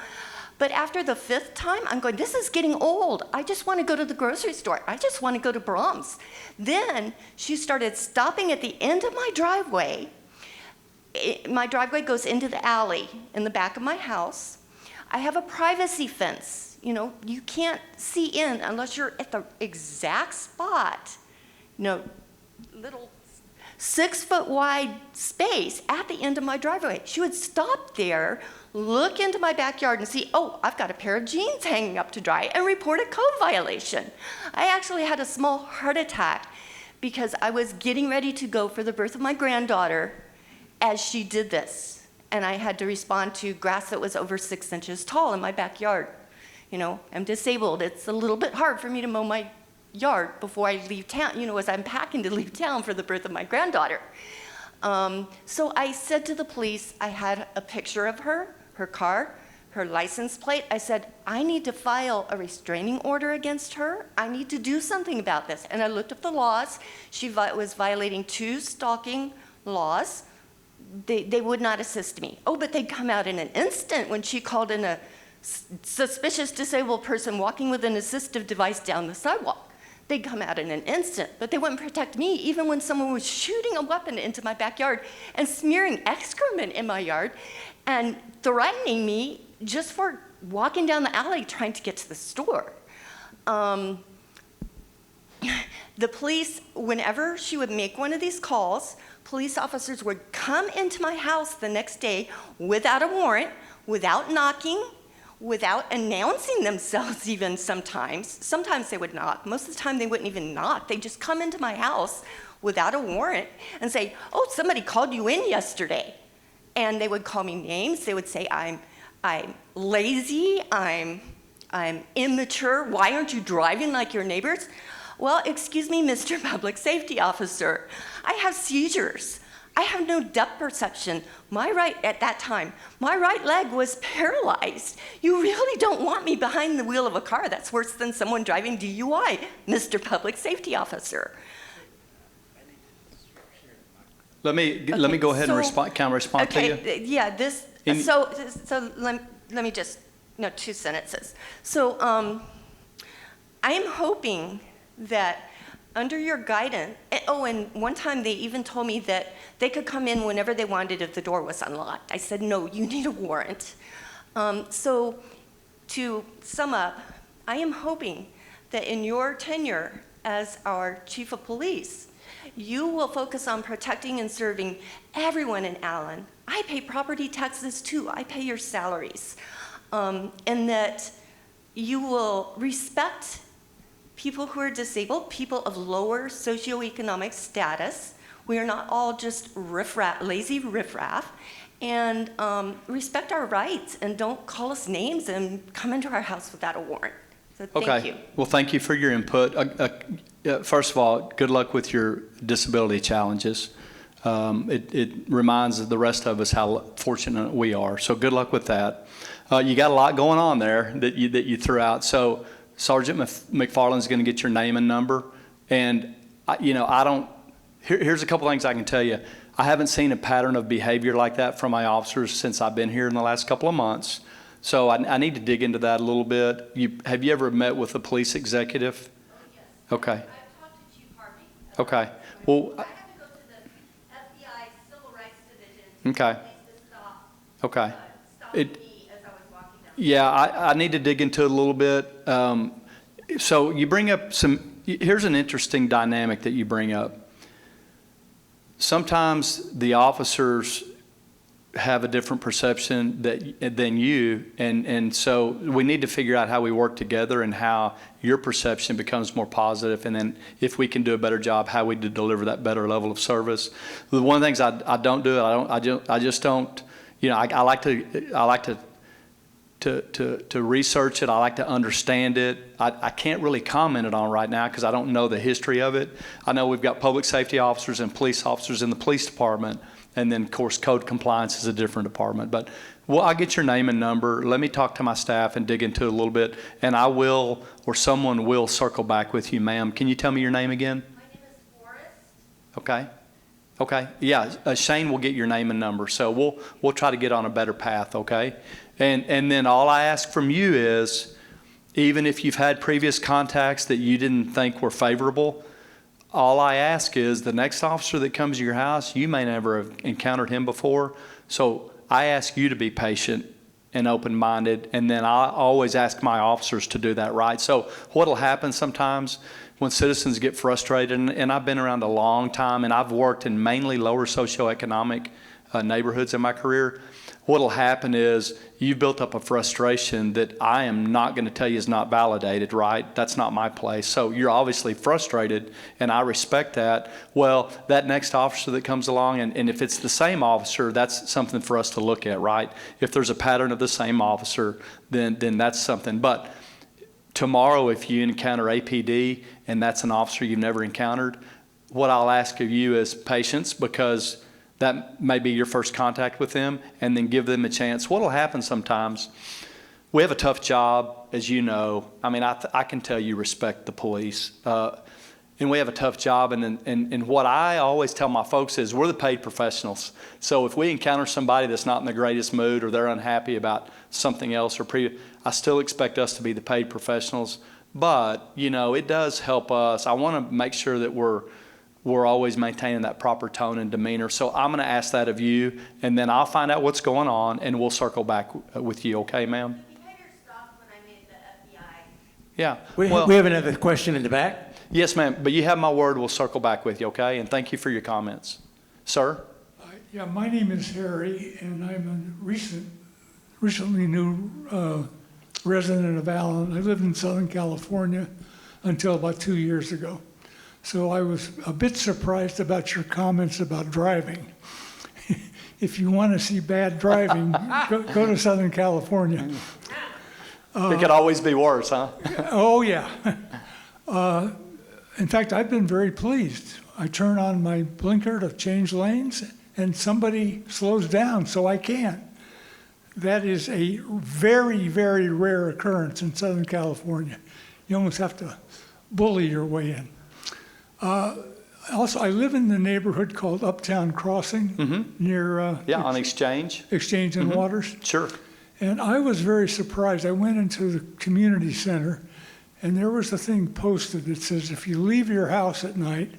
But after the 5th time, I'm going, this is getting old. I just want to go to the grocery store. I just want to go to Brahms. Then she started stopping at the end of my driveway. My driveway goes into the alley in the back of my house. I have a privacy fence. You know, you can't see in unless you're at the exact spot. You know, little 6-foot wide space at the end of my driveway. She would stop there, look into my backyard and see, oh, I've got a pair of jeans hanging up to dry, and report a code violation. I actually had a small heart attack because I was getting ready to go for the birth of my granddaughter as she did this. And I had to respond to grass that was over 6 inches tall in my backyard. You know, I'm disabled. It's a little bit hard for me to mow my yard before I leave town, you know, as I'm packing to leave town for the birth of my granddaughter. So I said to the police, I had a picture of her car, her license plate. I said, I need to file a restraining order against her. I need to do something about this. And I looked up the laws. She was violating 2 stalking laws. They would not assist me. Oh, but they'd come out in an instant when she called in a suspicious disabled person walking with an assistive device down the sidewalk. They'd come out in an instant, but they wouldn't protect me even when someone was shooting a weapon into my backyard and smearing excrement in my yard and threatening me just for walking down the alley trying to get to the store. The police, whenever she would make one of these calls, police officers would come into my house the next day without a warrant, without knocking, without announcing themselves even sometimes. Sometimes they would knock. Most of the time they wouldn't even knock. They'd just come into my house without a warrant and say, oh, somebody called you in yesterday. And they would call me names. They would say, I'm lazy, I'm immature. Why aren't you driving like your neighbors? Well, excuse me, Mr. Public Safety Officer. I have seizures. I have no depth perception. At that time, my right leg was paralyzed. You really don't want me behind the wheel of a car. That's worse than someone driving DUI, Mr. Public Safety Officer. Let me go ahead and respond. Can I respond to you? Okay, yeah, so let me just, 2 sentences. So I am hoping that under your guidance, and one time they even told me that they could come in whenever they wanted if the door was unlocked. I said, no, you need a warrant. So to sum up, I am hoping that in your tenure as our chief of police, you will focus on protecting and serving everyone in Allen. I pay property taxes too. I pay your salaries. And that you will respect people who are disabled, people of lower socioeconomic status. We are not all just lazy riffraff. And respect our rights and don't call us names and come into our house without a warrant. So thank you. Well, thank you for your input. First of all, good luck with your disability challenges. It reminds the rest of us how fortunate we are. So good luck with that. You got a lot going on there that you threw out. So Sergeant McFarland's going to get your name and number. And here's a couple things I can tell you. I haven't seen a pattern of behavior like that from my officers since I've been here in the last couple of months. So I need to dig into that a little bit. Have you ever met with a police executive? Oh, yes. Okay. I've talked to Chief Harvey. Okay. Well, I had to go to the FBI Civil Rights Division. Okay. To stop, okay. stop me as I was walking down. Yeah, I need to dig into it a little bit. So you bring up here's an interesting dynamic that you bring up. sometimes the officers have a different perception than you, and so we need to figure out how we work together and how your perception becomes more positive, and then if we can do a better job, how we deliver that better level of service. One of the things I don't do, I just don't, you know, I like to research it. I like to understand it. I can't really comment it on right now because I don't know the history of it. I know we've got public safety officers and police officers in the police department, and then, of course, code compliance is a different department. But well, I'll get your name and number. Let me talk to my staff and dig into it a little bit, and I will, or someone will circle back with you, ma'am. Can you tell me your name again? My name is Forrest. Okay. Okay. Yeah, Shane will get your name and number. So we'll try to get on a better path, okay? And then all I ask from you is, even if you've had previous contacts that you didn't think were favorable, all I ask is the next officer that comes to your house, you may never have encountered him before. So I ask you to be patient and open-minded, and then I always ask my officers to do that, right? So what'll happen sometimes when citizens get frustrated, and I've been around a long time, and I've worked in mainly lower socioeconomic neighborhoods in my career, what'll happen is you've built up a frustration that I am not going to tell you is not validated, right? That's not my place. So you're obviously frustrated, and I respect that. Well, that next officer that comes along, and if it's the same officer, that's something for us to look at, right? If there's a pattern of the same officer, then that's something. But tomorrow, if you encounter APD and that's an officer you've never encountered, what I'll ask of you is patience, because that may be your first contact with them, and then give them a chance. What'll happen sometimes, we have a tough job, as you know. I mean, I can tell you respect the police. And we have a tough job, and what I always tell my folks is we're the paid professionals. So if we encounter somebody that's not in the greatest mood, or they're unhappy about something else, I still expect us to be the paid professionals. But, you know, it does help us. I want to make sure that we're always maintaining that proper tone and demeanor. So I'm going to ask that of you, and then I'll find out what's going on, and we'll circle back with you. Okay, ma'am? The behavior stopped when I made the FBI. Yeah. We have another question in the back. Yes, ma'am. But you have my word. We'll circle back with you, okay? And thank you for your comments. Sir? Yeah, my name is Harry, and I'm a recently new resident of Allen. I lived in Southern California until about 2 years ago. So I was a bit surprised about your comments about driving. If you want to see bad driving, go to Southern California. It could always be worse, huh? Oh, yeah. In fact, I've been very pleased. I turn on my blinker to change lanes, and somebody slows down so I can't. That is a very, very rare occurrence in Southern California. You almost have to bully your way in. Also, I live in the neighborhood called Uptown Crossing near On Exchange? Exchange and Waters. Sure. And I was very surprised. I went into the community center, and there was a thing posted that says, if you leave your house at night,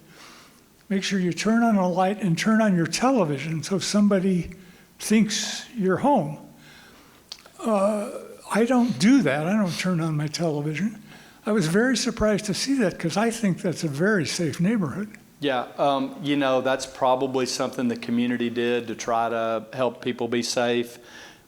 make sure you turn on a light and turn on your television so somebody thinks you're home. I don't do that. I don't turn on my television. I was very surprised to see that, because I think that's a very safe neighborhood. Yeah, you know, that's probably something the community did to try to help people be safe.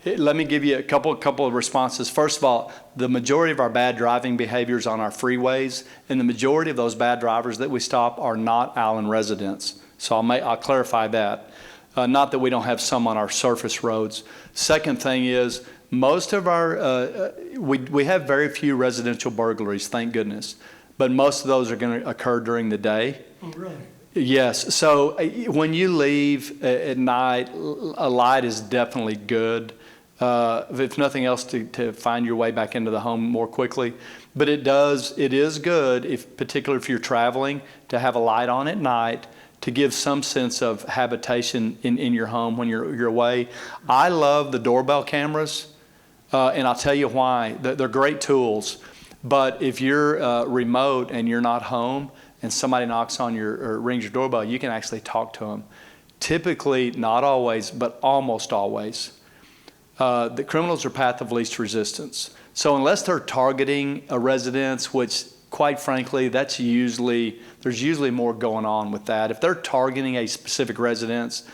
Let me give you a couple of responses. First of all, the majority of our bad driving behaviors on our freeways, and the majority of those bad drivers that we stop are not Allen residents. So I'll clarify that. Not that we don't have some on our surface roads. Second thing is, most of our, we have very few residential burglaries, thank goodness, but most of those are going to occur during the day. Oh, really? Yes, so when you leave at night, a light is definitely good. If nothing else, to find your way back into the home more quickly. But it is good, particularly if you're traveling, to have a light on at night to give some sense of habitation in your home when you're away. I love the doorbell cameras. And I'll tell you why. They're great tools, but if you're remote and you're not home and somebody knocks on or rings your doorbell, you can actually talk to them. Typically, not always, but almost always, the criminals are path of least resistance. So unless they're targeting a residence, which quite frankly, there's usually more going on with that. If they're targeting a specific residence,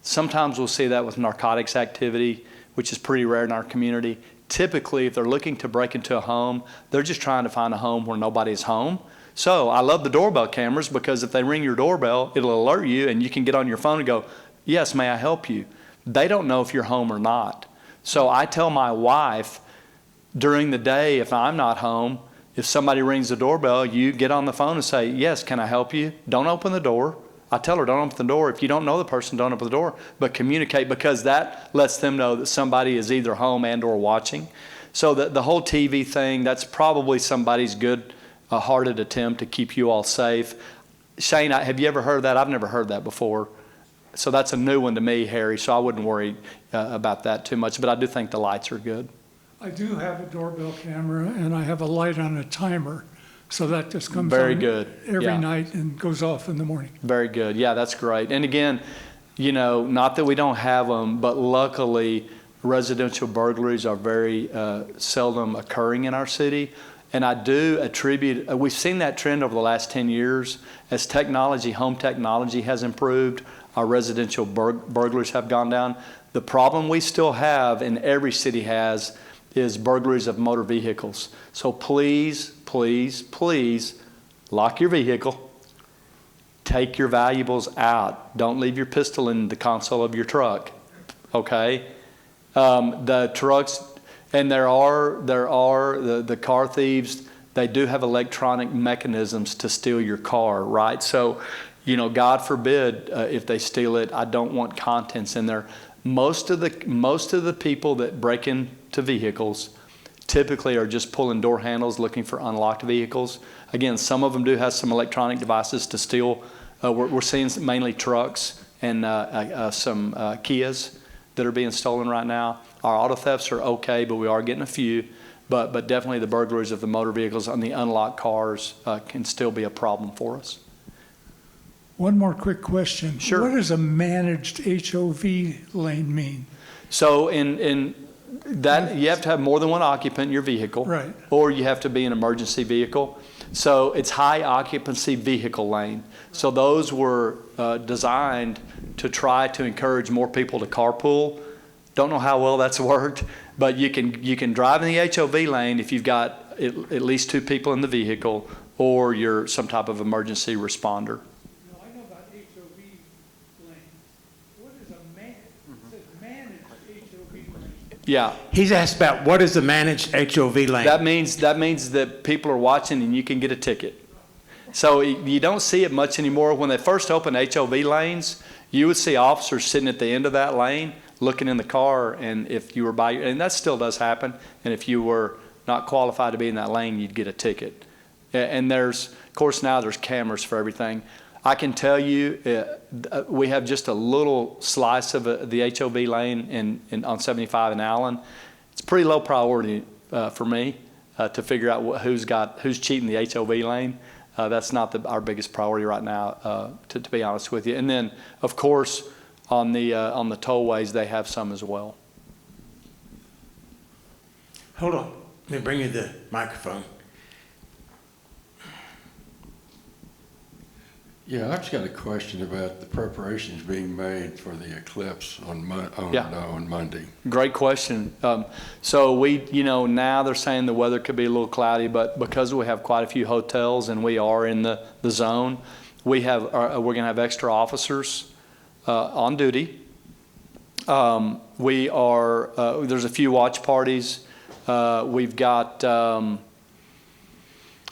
sometimes we'll see that with narcotics activity, which is pretty rare in our community. Typically, if they're looking to break into a home, they're just trying to find a home where nobody's home. So I love the doorbell cameras because if they ring your doorbell, it'll alert you and you can get on your phone and go, yes, may I help you? They don't know if you're home or not. So I tell my wife during the day, if I'm not home, if somebody rings the doorbell, you get on the phone and say, yes, can I help you? Don't open the door. I tell her, don't open the door. If you don't know the person, don't open the door, but communicate, because that lets them know that somebody is either home and or watching. So the whole TV thing, that's probably somebody's good-hearted attempt to keep you all safe. Shane, have you ever heard that? I've never heard that before. So that's a new one to me, Harry, so I wouldn't worry about that too much, but I do think the lights are good. I do have a doorbell camera, and I have a light on a timer, so that just comes Very on good. every Yeah. night and goes off in the morning. Very good. Yeah, that's great. And again, you know, not that we don't have them, but luckily residential burglaries are very seldom occurring in our city. And I do attribute, we've seen that trend over the last 10 years. As technology, home technology has improved, our residential burglaries have gone down. The problem we still have, and every city has, is burglaries of motor vehicles. So please, please, please lock your vehicle. Take your valuables out. Don't leave your pistol in the console of your truck, okay? The trucks, and there are the car thieves, they do have electronic mechanisms to steal your car, right? So, you know, God forbid if they steal it, I don't want contents in there. Most of the people that break into vehicles typically are just pulling door handles looking for unlocked vehicles. Again, some of them do have some electronic devices to steal. We're seeing mainly trucks and some Kias that are being stolen right now. Our auto thefts are okay, but we are getting a few. But definitely the burglaries of the motor vehicles and the unlocked cars can still be a problem for us. One more quick question. Sure. What does a managed HOV lane mean? So in that, you have to have more than one occupant in your vehicle. Right. Or you have to be an emergency vehicle. So it's high occupancy vehicle lane. So those were designed to try to encourage more people to carpool. Don't know how well that's worked, but you can drive in the HOV lane if you've got at least two people in the vehicle or you're some type of emergency responder. No, I know about HOV lanes. What is a it says managed HOV lane. Yeah. He's asked about what is a managed HOV lane? That means that people are watching and you can get a ticket. So you don't see it much anymore. When they first opened HOV lanes, you would see officers sitting at the end of that lane looking in the car, and if you were and that still does happen, and if you were not qualified to be in that lane, you'd get a ticket. And of course now there's cameras for everything. I can tell you, we have just a little slice of the HOV lane on 75 in Allen. It's pretty low priority for me to figure out who's cheating the HOV lane. That's not our biggest priority right now, to be honest with you. And then, of course, on the tollways, they have some as well. Hold on. Let me bring you the microphone. Yeah, I've just got a question about the preparations being made for the eclipse on Monday. Great question. So now they're saying the weather could be a little cloudy, but because we have quite a few hotels and we are in the zone, we're going to have extra officers on duty. There's a few watch parties.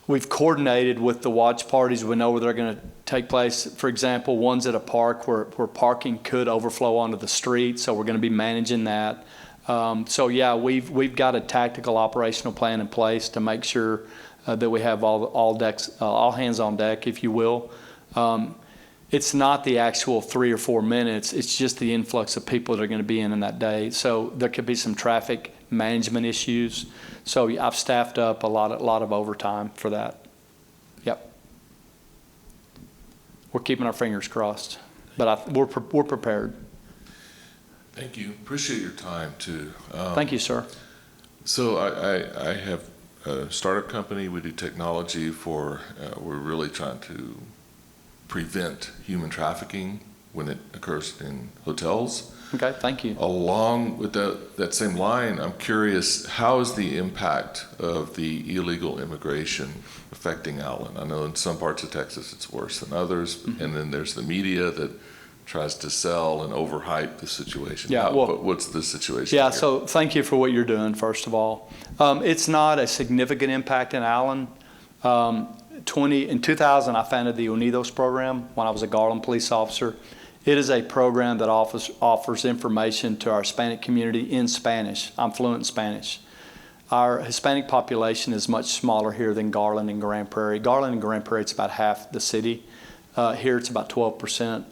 We've coordinated with the watch parties. We know where they're going to take place. For example, one's at a park where parking could overflow onto the street, so we're going to be managing that. So yeah, we've got a tactical operational plan in place to make sure that we have all hands on deck, if you will. It's not the actual 3 or 4 minutes. It's just the influx of people that are going to be in that day. So there could be some traffic management issues. So I've staffed up a lot of overtime for that. Yep. We're keeping our fingers crossed, but we're prepared. Thank you. Appreciate your time too. Thank you, sir. So I have a startup company. We do technology for, we're really trying to prevent human trafficking when it occurs in hotels. Okay, thank you. Along with that same line, I'm curious, how is the impact of the illegal immigration affecting Allen? I know in some parts of Texas it's worse than others, and then there's the media that tries to sell and overhype the situation. Yeah, well, what's the situation Yeah, here? so thank you for what you're doing, first of all. It's not a significant impact in Allen. In 2000, I founded the Unidos program when I was a Garland police officer. It is a program that offers information to our Hispanic community in Spanish. I'm fluent in Spanish. Our Hispanic population is much smaller here than Garland and Grand Prairie. Garland and Grand Prairie, it's about half the city. Here it's about 12%.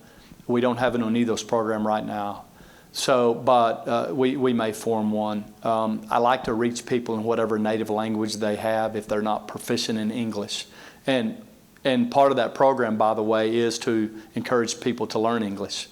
We don't have an Unidos program right now. So, but we may form one. I like to reach people in whatever native language they have if they're not proficient in English. And part of that program, by the way, is to encourage people to learn English,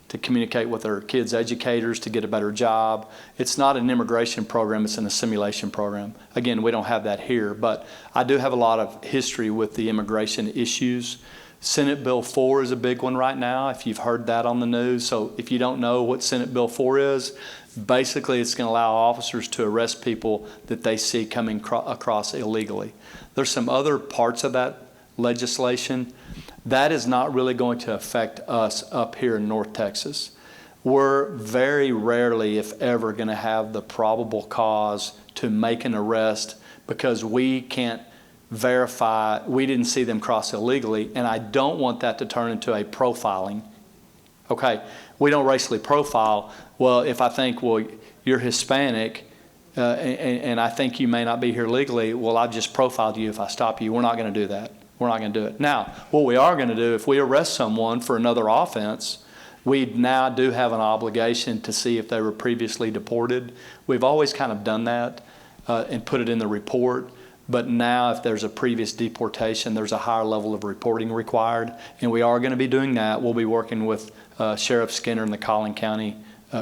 to communicate with their kids' educators, to get a better job. It's not an immigration program, it's an assimilation program. Again, we don't have that here, but I do have a lot of history with the immigration issues. Senate Bill 4 is a big one right now, if you've heard that on the news. So if you don't know what Senate Bill 4 is, basically it's going to allow officers to arrest people that they see coming across illegally. There's some other parts of that legislation that is not really going to affect us up here in North Texas. We're very rarely, if ever, going to have the probable cause to make an arrest because we can't verify, we didn't see them cross illegally, and I don't want that to turn into a profiling. Okay, we don't racially profile. Well, if I think, well, you're Hispanic, and I think you may not be here legally, well, I've just profiled you if I stop you. We're not going to do that. We're not going to do it. Now, what we are going to do, if we arrest someone for another offense, we now do have an obligation to see if they were previously deported. We've always kind of done that and put it in the report. But now if there's a previous deportation, there's a higher level of reporting required. And we are going to be doing that. We'll be working with Sheriff Skinner and the Collin County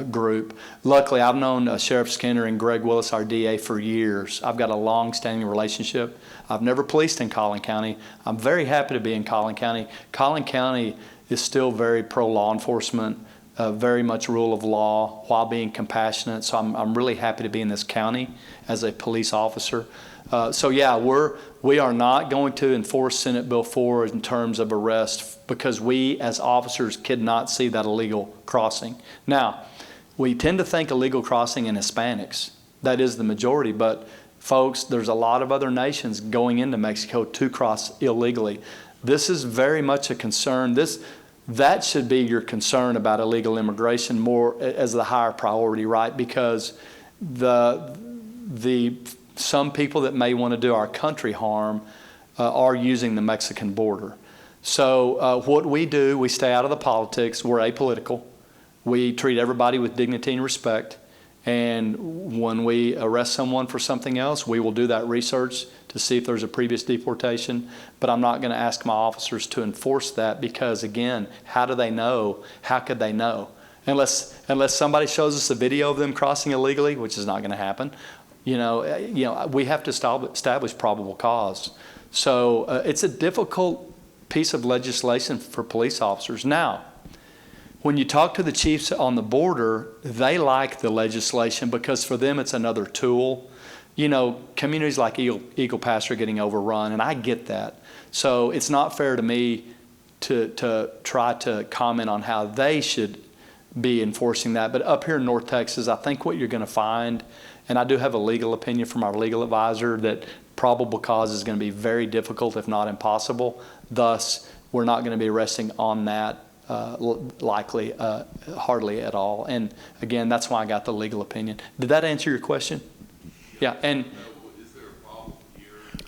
group. Luckily, I've known Sheriff Skinner and Greg Willis, our DA, for years. I've got a long-standing relationship. I've never policed in Collin County. I'm very happy to be in Collin County. Collin County is still very pro-law enforcement, very much rule of law while being compassionate. So I'm really happy to be in this county as a police officer. So yeah, we are not going to enforce Senate Bill 4 in terms of arrest because we as officers could not see that illegal crossing. Now, we tend to think illegal crossing in Hispanics. That is the majority, but folks, there's a lot of other nations going into Mexico to cross illegally. This is very much a concern. That should be your concern about illegal immigration more as the higher priority, right? Because some people that may want to do our country harm are using the Mexican border. So what we do, we stay out of the politics. We're apolitical. We treat everybody with dignity and respect. And when we arrest someone for something else, we will do that research to see if there's a previous deportation. But I'm not going to ask my officers to enforce that because, again, how do they know? How could they know? Unless somebody shows us a video of them crossing illegally, which is not going to happen. You know, we have to establish probable cause. So it's a difficult piece of legislation for police officers. Now, when you talk to the chiefs on the border, they like the legislation because for them it's another tool. You know, communities like Eagle Pass are getting overrun, and I get that. So it's not fair to me to try to comment on how they should be enforcing that. But up here in North Texas, I think what you're going to find, and I do have a legal opinion from our legal advisor, that probable cause is going to be very difficult, if not impossible. Thus, we're not going to be arresting on that likely, hardly at all. And again, that's why I got the legal opinion. Did that answer your question? Yeah, and Is there a problem here?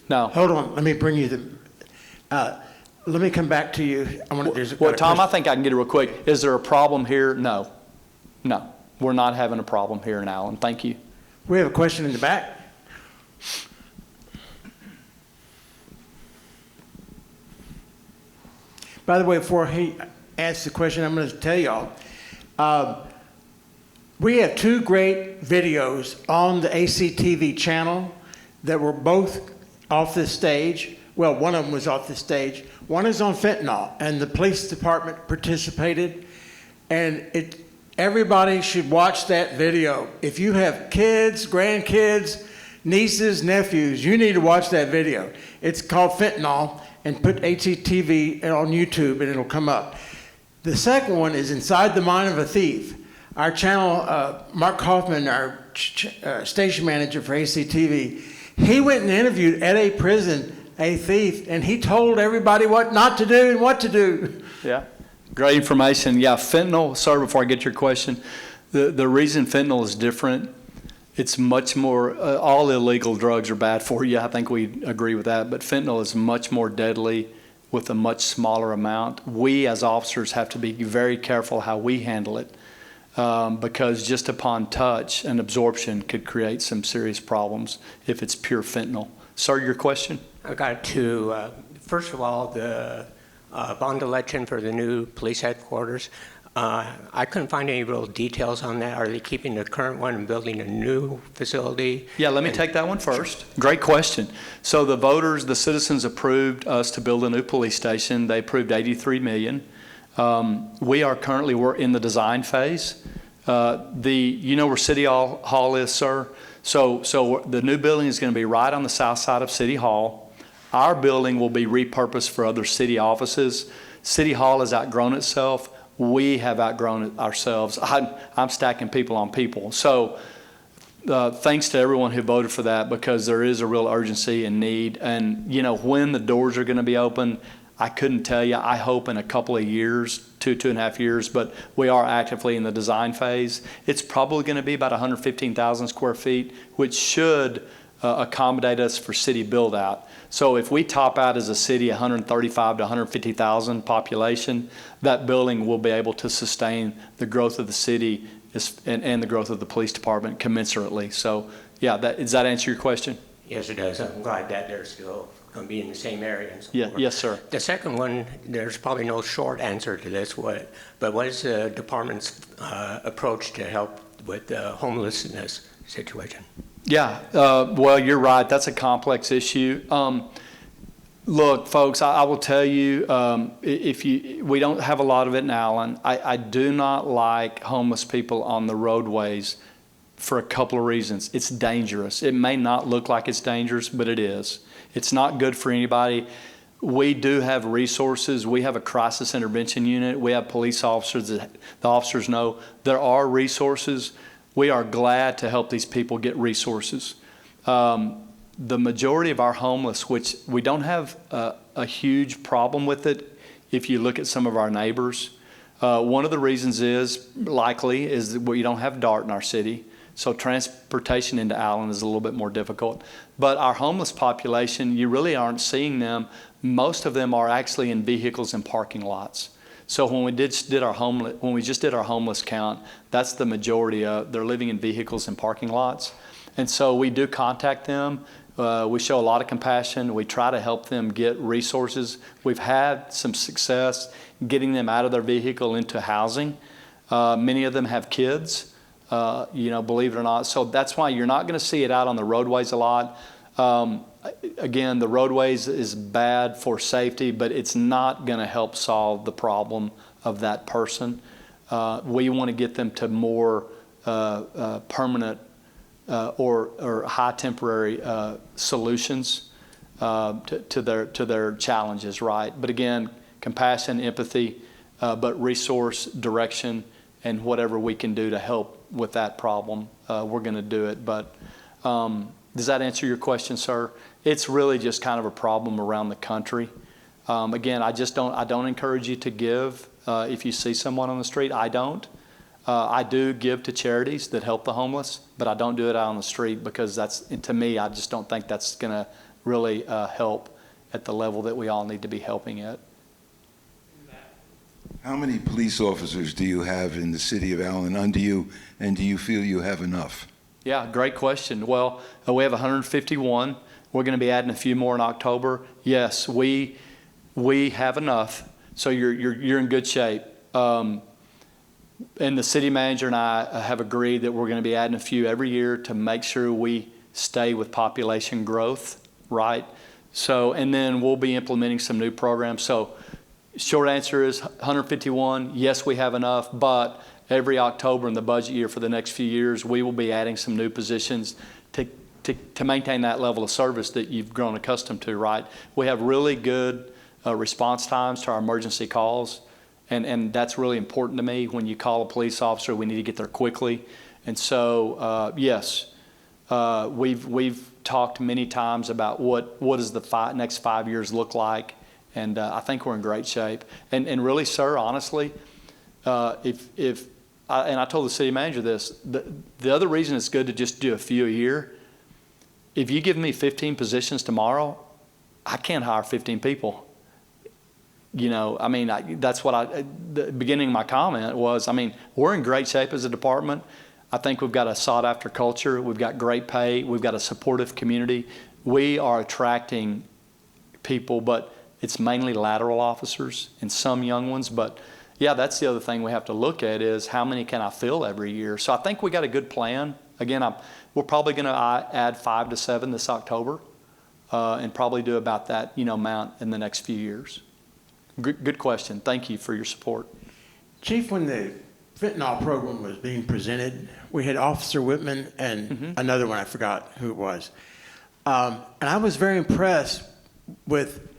no. Hold on, let me bring you the, let me come back to you. Well, Tom, I think I can get it real quick. Is there a problem here? No. No, we're not having a problem here in Allen. Thank you. We have a question in the back. By the way, before he asks the question, I'm going to tell y'all, we have two great videos on the ACTV channel that were both off this stage. Well, one of them was off the stage. One is on fentanyl, and the police department participated. And everybody should watch that video. If you have kids, grandkids, nieces, nephews, you need to watch that video. It's called Fentanyl, and put HCTV on YouTube, and it'll come up. The second one is Inside the Mind of a Thief. Our channel, Mark Hoffman, our station manager for HCTV, he went and interviewed at a prison a thief, and he told everybody what not to do and what to do. Yeah, great information. Yeah, fentanyl, sorry, before I get your question, the reason fentanyl is different, it's much more, all illegal drugs are bad for you. I think we agree with that, but fentanyl is much more deadly with a much smaller amount. We as officers have to be very careful how we handle it because just upon touch and absorption could create some serious problems if it's pure fentanyl. Sir, your question? I got two. First of all, the bond election for the new police headquarters. I couldn't find any real details on that. Are they keeping the current one and building a new facility? Yeah, let me take that one first. Great question. So the voters, the citizens approved us to build a new police station. They approved $83 million. We are currently, we're in the design phase. You know where City Hall is, sir? So the new building is going to be right on the south side of City Hall. Our building will be repurposed for other city offices. City Hall has outgrown itself. We have outgrown it ourselves. I'm stacking people on people. So thanks to everyone who voted for that because there is a real urgency and need. And, you know, when the doors are going to be open, I couldn't tell you. I hope in a couple of years, 2.5 years, but we are actively in the design phase. It's probably going to be about 115,000 square feet, which should accommodate us for city build out. So if we top out as a city 135 to 150,000 population, that building will be able to sustain the growth of the city and the growth of the police department commensurately. So yeah, does that answer your question? Yes, it does. I'm glad that they're still going to be in the same area. And so Yeah, forth. yes, sir. The second one, there's probably no short answer to this, but what is the department's approach to help with the homelessness situation? Yeah, well, you're right. That's a complex issue. Look, folks, I will tell you, we don't have a lot of it in Allen. I do not like homeless people on the roadways for a couple of reasons. It's dangerous. It may not look like it's dangerous, but it is. It's not good for anybody. We do have resources. We have a crisis intervention unit. We have police officers that the officers know there are resources. We are glad to help these people get resources. The majority of our homeless, which we don't have a huge problem with it if you look at some of our neighbors. One of the reasons is that we don't have DART in our city, so transportation into Allen is a little bit more difficult. But our homeless population, you really aren't seeing them. Most of them are actually in vehicles and parking lots. So when we just did our homeless count, that's the majority of, they're living in vehicles and parking lots. And so we do contact them. We show a lot of compassion. We try to help them get resources. We've had some success getting them out of their vehicle into housing. Many of them have kids, believe it or not. So that's why you're not going to see it out on the roadways a lot. Again, the roadways is bad for safety, but it's not going to help solve the problem of that person. We want to get them to more permanent or high temporary solutions to their challenges, right? But again, compassion, empathy, but resource, direction, and whatever we can do to help with that problem, we're going to do it. But does that answer your question, sir? It's really just kind of a problem around the country. Again, I don't encourage you to give if you see someone on the street. I don't. I do give to charities that help the homeless, but I don't do it out on the street because to me, I just don't think that's going to really help at the level that we all need to be helping at. How many police officers do you have in the city of Allen under you, and do you feel you have enough? Yeah, great question. Well, we have 151. We're going to be adding a few more in October. Yes, we have enough. So you're in good shape. And the city manager and I have agreed that we're going to be adding a few every year to make sure we stay with population growth, right? So, and then we'll be implementing some new programs. So short answer is 151, yes, we have enough, but every October in the budget year for the next few years, we will be adding some new positions to maintain that level of service that you've grown accustomed to, right? We have really good response times to our emergency calls, and that's really important to me. When you call a police officer, we need to get there quickly. And so, yes, we've talked many times about what does the next 5 years look like, and I think we're in great shape. And really, sir, honestly, and I told the city manager this, the other reason it's good to just do a few a year, if you give me 15 positions tomorrow, I can't hire 15 people. You know, I mean, that's what the beginning of my comment was, I mean, we're in great shape as a department. I think we've got a sought after culture. We've got great pay. We've got a supportive community. We are attracting people, but it's mainly lateral officers and some young ones. But yeah, that's the other thing we have to look at is how many can I fill every year? So I think we got a good plan. Again, we're probably going to add 5 to 7 this October, and probably do about that, amount in the next few years. Good question. Thank you for your support. Chief, when the fentanyl program was being presented, we had Officer Whitman and another one, I forgot who it was. And I was very impressed with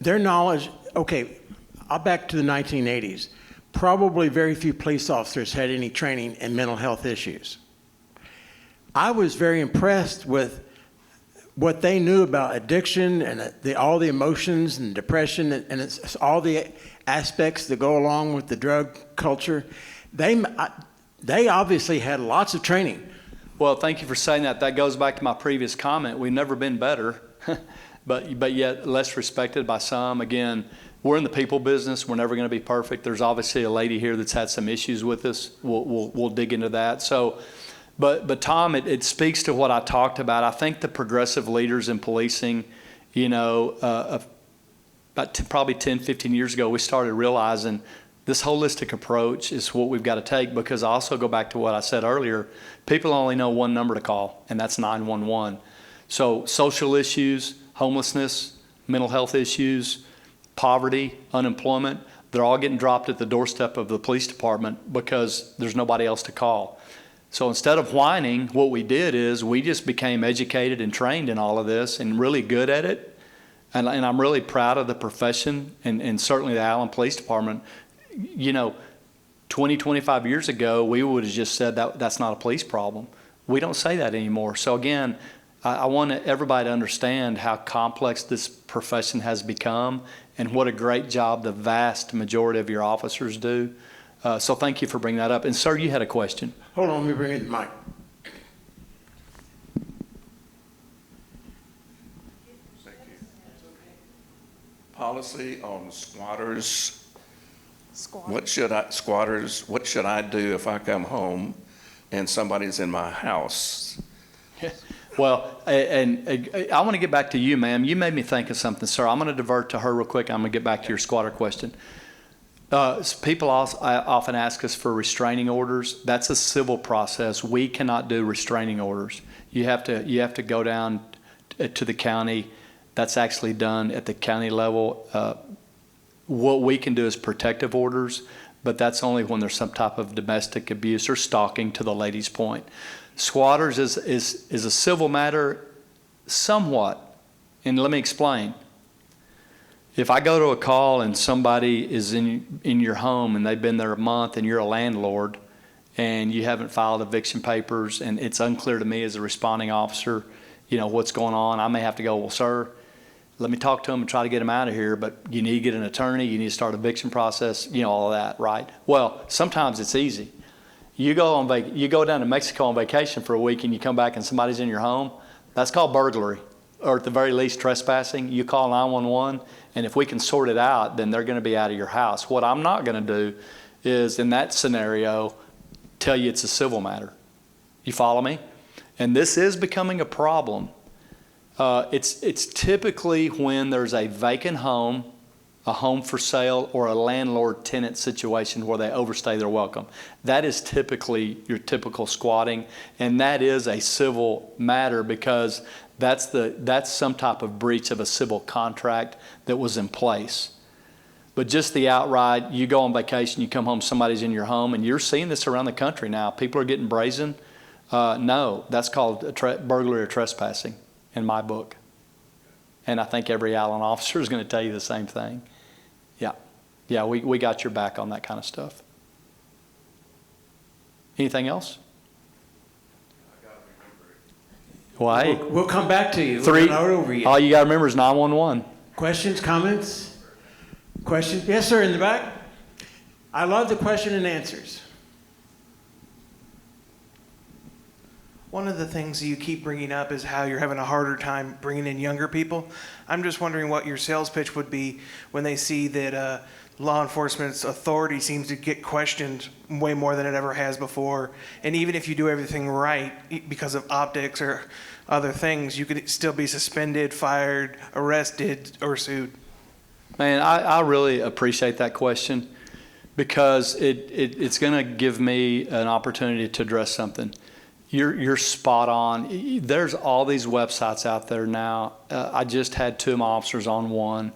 their knowledge. Okay, I'll back to the 1980s. Probably very few police officers had any training in mental health issues. I was very impressed with what they knew about addiction and all the emotions and depression and it's all the aspects that go along with the drug culture. They obviously had lots of training. Well, thank you for saying that. That goes back to my previous comment. We've never been better, but yet less respected by some. Again, we're in the people business. We're never going to be perfect. There's obviously a lady here that's had some issues with us. We'll dig into that. So, but Tom, it speaks to what I talked about. I think the progressive leaders in policing, about probably 10, 15 years ago, we started realizing this holistic approach is what we've got to take, because I also go back to what I said earlier. People only know one number to call, and that's 911. So social issues, homelessness, mental health issues, poverty, unemployment, they're all getting dropped at the doorstep of the police department because there's nobody else to call. So instead of whining, what we did is we just became educated and trained in all of this and really good at it. And I'm really proud of the profession and certainly the Allen Police Department. 20, 25 years ago, we would have just said that's not a police problem. We don't say that anymore. So again, I want everybody to understand how complex this profession has become and what a great job the vast majority of your officers do. So thank you for bringing that up. And sir, you had a question. Hold on, let me bring in the mic. Policy on squatters. What should I do if I come home and somebody's in my house? Well, and I want to get back to you, ma'am. You made me think of something, sir. I'm going to divert to her real quick. I'm going to get back to your squatter question. People often ask us for restraining orders. That's a civil process. We cannot do restraining orders. You have to go down to the county. That's actually done at the county level. What we can do is protective orders, but that's only when there's some type of domestic abuse or stalking, to the lady's point. Squatters is a civil matter somewhat, and let me explain. If I go to a call and somebody is in your home and they've been there a month and you're a landlord and you haven't filed eviction papers and it's unclear to me as a responding officer, what's going on, I may have to go, well, sir, let me talk to them and try to get them out of here, but you need to get an attorney, you need to start eviction process, all of that, right? Well, sometimes it's easy. You go down to Mexico on vacation for a week and you come back and somebody's in your home, that's called burglary, or at the very least trespassing. You call 911, and if we can sort it out, then they're going to be out of your house. What I'm not going to do is, in that scenario, tell you it's a civil matter. You follow me? And this is becoming a problem. It's typically when there's a vacant home a home for sale, or a landlord-tenant situation where they overstay their welcome. That is typically your typical squatting, and that is a civil matter because that's some type of breach of a civil contract that was in place. But just the outright, you go on vacation, you come home, somebody's in your home, and you're seeing this around the country now. People are getting brazen. No, that's called burglary or trespassing in my book. And I think every Allen officer is going to tell you the same thing. Yeah, we got your back on that kind of stuff. Anything else? Well, hey, We'll come back to you. three. We're not over yet. All you got to remember is 911. Questions, comments? Questions? Yes, sir, in the back. I love the question and answers. One of the things you keep bringing up is how you're having a harder time bringing in younger people. I'm just wondering what your sales pitch would be when they see that law enforcement's authority seems to get questioned way more than it ever has before. And even if you do everything right, because of optics or other things, you could still be suspended, fired, arrested, or sued. Man, I really appreciate that question because it's going to give me an opportunity to address something. You're spot on. There's all these websites out there now. I just had 2 of my officers on one.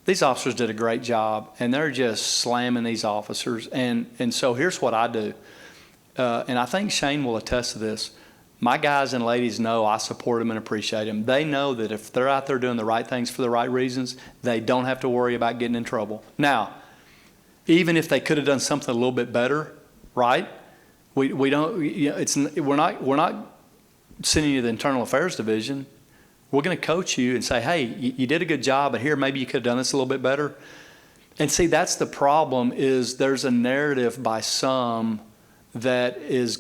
These officers did a great job, and they're just slamming these officers. And so here's what I do, and I think Shane will attest to this. My guys and ladies know I support them and appreciate them. They know that if they're out there doing the right things for the right reasons, they don't have to worry about getting in trouble. Now, even if they could have done something a little bit better, right? We don't. You know, we're not sending you to the Internal Affairs Division. We're going to coach you and say, hey, you did a good job, but here maybe you could have done this a little bit better. And see, that's the problem. Is there's a narrative by some that is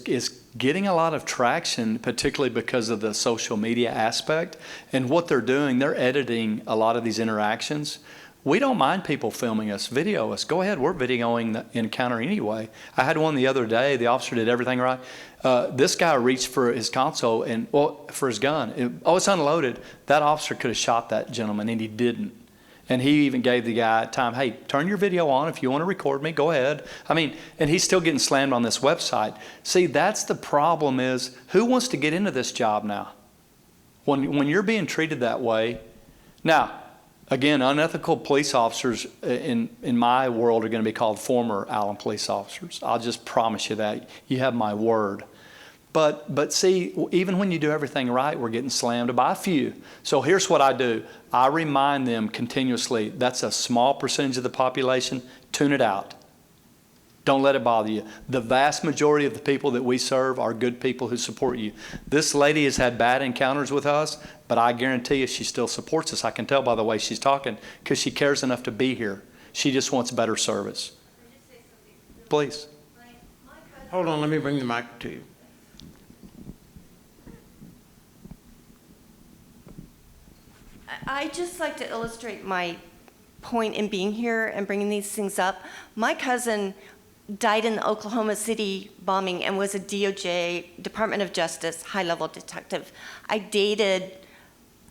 getting a lot of traction, particularly because of the social media aspect. And what they're doing, they're editing a lot of these interactions. We don't mind people filming us, video us. Go ahead, we're videoing the encounter anyway. I had one the other day, the officer did everything right. This guy reached for his console and, for his gun. It's unloaded. That officer could have shot that gentleman and he didn't. And he even gave the guy time, hey, turn your video on if you want to record me, go ahead. I mean, and he's still getting slammed on this website. See, that's the problem is, who wants to get into this job now? When you're being treated that way. Now, again, unethical police officers in my world are going to be called former Allen police officers. I'll just promise you that. You have my word. But see, even when you do everything right, we're getting slammed by a few. So here's what I do. I remind them continuously, that's a small percentage of the population. Tune it out. Don't let it bother you. The vast majority of the people that we serve are good people who support you. This lady has had bad encounters with us, but I guarantee you she still supports us. I can tell by the way she's talking because she cares enough to be here. She just wants better service. Please. Hold on, let me bring the mic to you. I just like to illustrate my point in being here and bringing these things up. My cousin died in the Oklahoma City bombing and was a DOJ, Department of Justice, high-level detective. I dated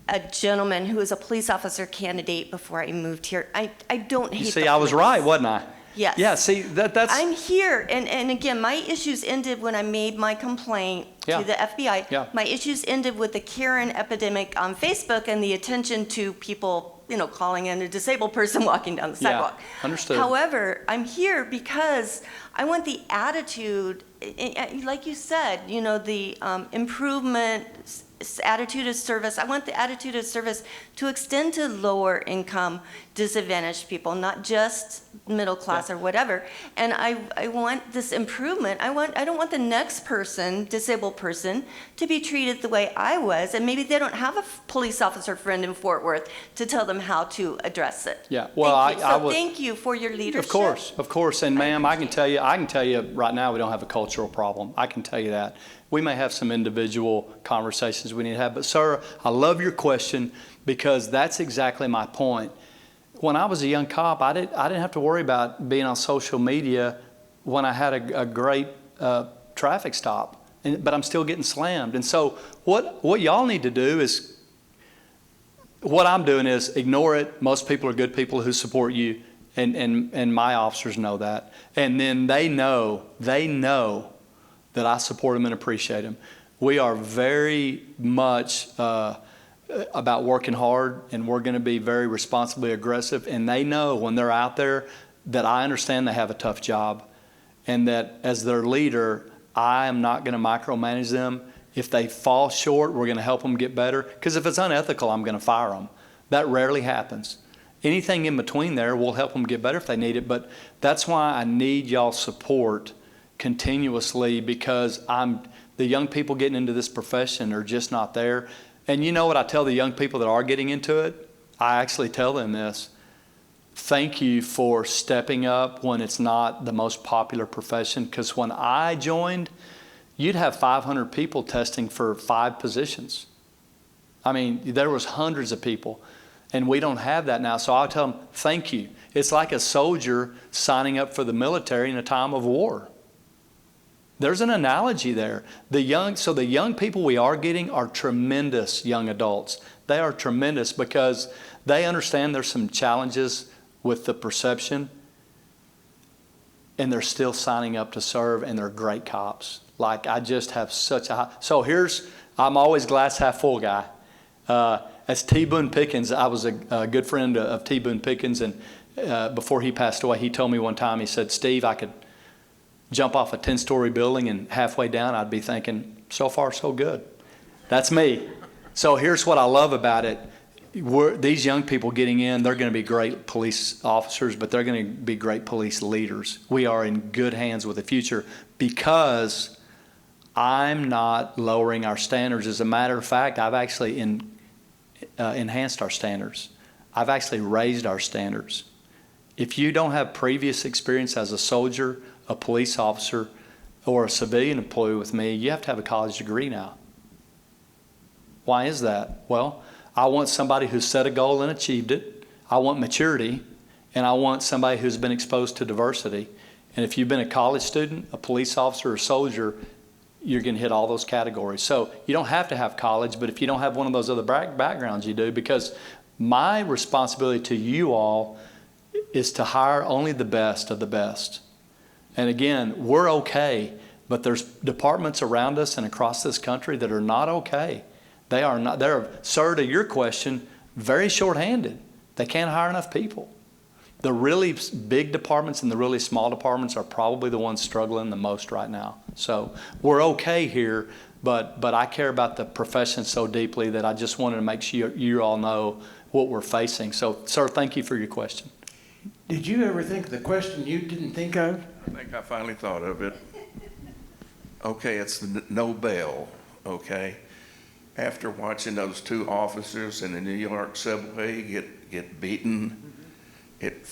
a gentleman who was a police officer candidate before I moved here. I don't hate You see, the I was police. right, wasn't I? Yes. Yeah, see, that's... I'm here, and again, my issues ended when I made my complaint Yeah. to the FBI. Yeah. My issues ended with the Karen epidemic on Facebook and the attention to people, calling in a disabled person walking down the Yeah, sidewalk. understood. However, I'm here because I want the attitude, like you said, the improvement, attitude of service. I want the attitude of service to extend to lower income, disadvantaged people, not just middle class or whatever. And I want this improvement. I don't want the next person, disabled person, to be treated the way I was. And maybe they don't have a police officer friend in Fort Worth to tell them how to address it. Yeah, well, I would. Thank you for your leadership. Of course. And ma'am, I can tell you right now we don't have a cultural problem. I can tell you that. We may have some individual conversations we need to have, but sir, I love your question because that's exactly my point. When I was a young cop, I didn't have to worry about being on social media when I had a great traffic stop, but I'm still getting slammed. And so what y'all need to do is, what I'm doing is ignore it. Most people are good people who support you, and my officers know that. And then they know that I support them and appreciate them. We are very much about working hard, and we're going to be very responsibly aggressive. And they know when they're out there that I understand they have a tough job, and that as their leader, I am not going to micromanage them. If they fall short, we're going to help them get better. Because if it's unethical, I'm going to fire them. That rarely happens. Anything in between there, we'll help them get better if they need it. But that's why I need y'all's support continuously, because the young people getting into this profession are just not there. And you know what I tell the young people that are getting into it? I actually tell them this. Thank you for stepping up when it's not the most popular profession. Because when I joined, you'd have 500 people testing for 5 positions. I mean, there was hundreds of people, and we don't have that now. So I'll tell them, thank you. It's like a soldier signing up for the military in a time of war. There's an analogy there. The young people we are getting are tremendous young adults. They are tremendous because they understand there's some challenges with the perception, and they're still signing up to serve, and they're great cops. Like, I just have such a high. So I'm always glass half full guy. As T. Boone Pickens, I was a good friend of T. Boone Pickens, and before he passed away, he told me one time, he said, Steve, I could jump off a 10-story building, and halfway down, I'd be thinking, so far, so good. That's me. So here's what I love about it. These young people getting in, they're going to be great police officers, but they're going to be great police leaders. We are in good hands with the future because I'm not lowering our standards. As a matter of fact, I've actually enhanced our standards. I've actually raised our standards. If you don't have previous experience as a soldier, a police officer, or a civilian employee with me, you have to have a college degree now. Why is that? Well, I want somebody who's set a goal and achieved it. I want maturity, and I want somebody who's been exposed to diversity. And if you've been a college student, a police officer, or soldier, you're going to hit all those categories. So you don't have to have college, but if you don't have one of those other backgrounds, you do, because my responsibility to you all is to hire only the best of the best. And again, we're okay, but there's departments around us and across this country that are not okay. They are not, they're, sir, to your question, very shorthanded. They can't hire enough people. The really big departments and the really small departments are probably the ones struggling the most right now. So we're okay here, but I care about the profession so deeply that I just wanted to make sure you all know what we're facing. So, sir, thank you for your question. Did you ever think of the question you didn't think of? I think I finally thought of it. Okay, it's the no bail, okay? After watching those 2 officers in the New York subway get beaten, it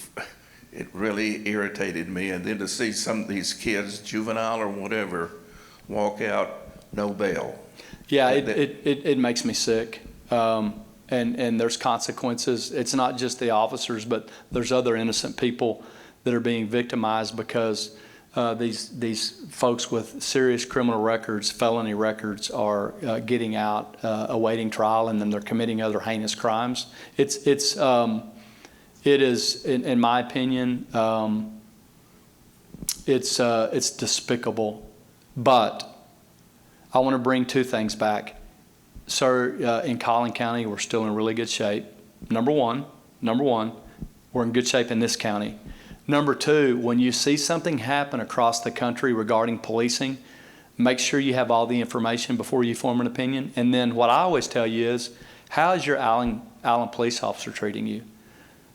really irritated me. And then to see some of these kids, juvenile or whatever, walk out, no bail. Yeah, it makes me sick. And there's consequences. It's not just the officers, but there's other innocent people that are being victimized because these folks with serious criminal records, felony records, are getting out, awaiting trial, and then they're committing other heinous crimes. It is, in my opinion, it's despicable. But I want to bring 2 things back. Sir, in Collin County, we're still in really good shape. Number one, we're in good shape in this county. Number 2, when you see something happen across the country regarding policing, make sure you have all the information before you form an opinion. And then what I always tell you is, how is your Allen police officer treating you?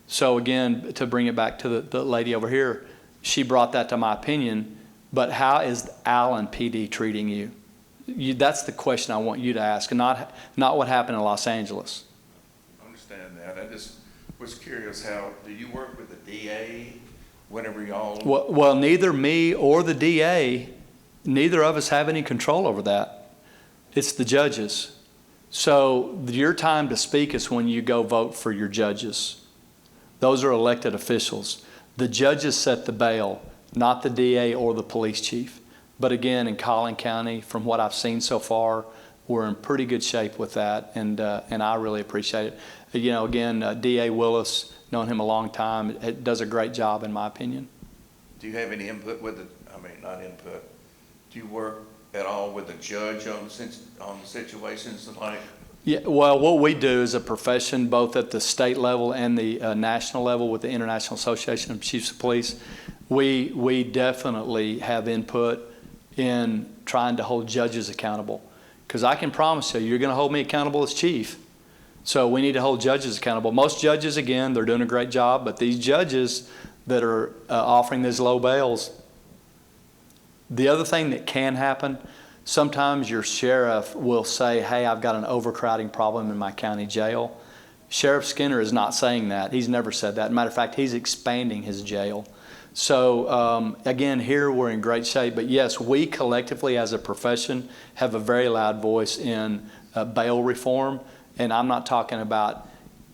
So again, to bring it back to the lady over here, she brought that to my opinion, but how is Allen PD treating you? That's the question I want you to ask, and not what happened in Los Angeles. I understand that. I just was curious, do you work with the DA whenever y'all? Well, neither me or the DA, neither of us have any control over that. It's the judges. So your time to speak is when you go vote for your judges. Those are elected officials. The judges set the bail, not the DA or the police chief. But again, in Collin County, from what I've seen so far, we're in pretty good shape with that, and I really appreciate it. You know, again, D.A. Willis, known him a long time, it does a great job in my opinion. Do you have any input with it? I mean, not input. Do you work at all with the judge on situations like? Yeah, well, what we do as a profession, both at the state level and the national level with the International Association of Chiefs of Police, we definitely have input in trying to hold judges accountable. Because I can promise you, you're going to hold me accountable as chief. So we need to hold judges accountable. Most judges, again, they're doing a great job, but these judges that are offering these low bails, the other thing that can happen, sometimes your sheriff will say, hey, I've got an overcrowding problem in my county jail. Sheriff Skinner is not saying that. He's never said that. Matter of fact, he's expanding his jail. So again, here we're in great shape. But yes, we collectively as a profession have a very loud voice in bail reform. And I'm not talking about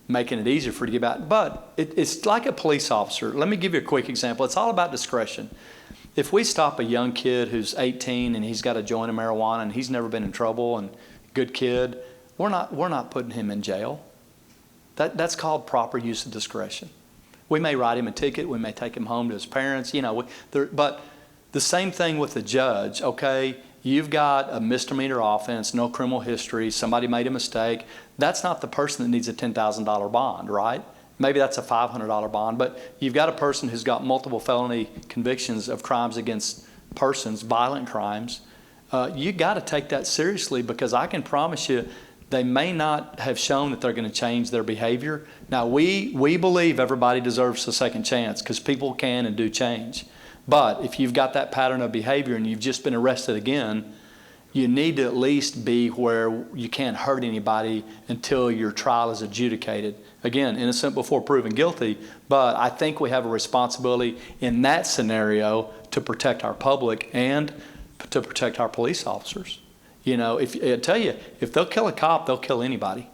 making it easier for you to get back, but it's like a police officer. Let me give you a quick example. It's all about discretion. If we stop a young kid who's 18 and he's got a joint of marijuana and he's never been in trouble and good kid, we're not putting him in jail. That's called proper use of discretion. We may write him a ticket, we may take him home to his parents, you know, but the same thing with the judge, okay? You've got a misdemeanor offense, no criminal history, somebody made a mistake. That's not the person that needs a $10,000 bond, right? Maybe that's a $500 bond, but you've got a person who's got multiple felony convictions of crimes against persons, violent crimes. You got to take that seriously, because I can promise you they may not have shown that they're going to change their behavior. Now, we believe everybody deserves a second chance, because people can and do change. But if you've got that pattern of behavior and you've just been arrested again, you need to at least be where you can't hurt anybody until your trial is adjudicated. Again, innocent before proven guilty, but I think we have a responsibility in that scenario to protect our public and to protect our police officers. You know, I tell you, if they'll kill a cop, they'll kill anybody.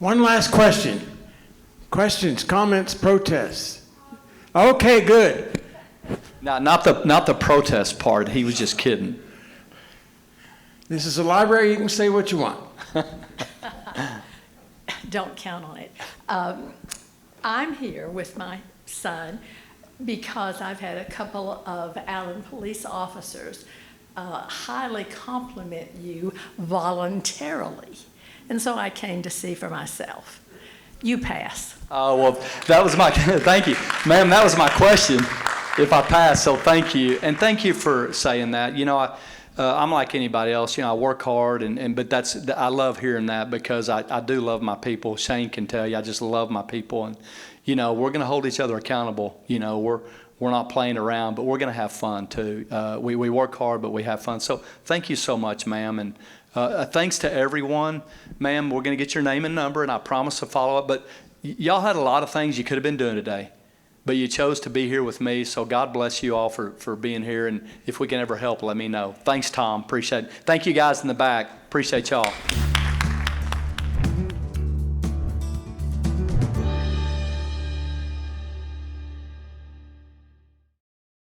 One last question. Questions, comments, protests? Okay, good. Now, not the protest part. He was just kidding. This is a library. You can say what you want. Don't count on it. I'm here with my son because I've had a couple of Allen police officers highly compliment you voluntarily. And so I came to see for myself. You pass. Oh, well, that was my, thank you. Ma'am, that was my question, if I pass, so thank you. And thank you for saying that. You know, I'm like anybody else. You know, I work hard, but I love hearing that, because I do love my people. Shane can tell you, I just love my people. And, you know, we're going to hold each other accountable. You know, we're not playing around, but we're going to have fun too. We work hard, but we have fun. So thank you so much, ma'am. And thanks to everyone. Ma'am, we're going to get your name and number, and I promise to follow up. But y'all had a lot of things you could have been doing today, but you chose to be here with me. So God bless you all for being here. And if we can ever help, let me know. Thanks, Tom. Appreciate it. Thank you guys in the back. Appreciate y'all.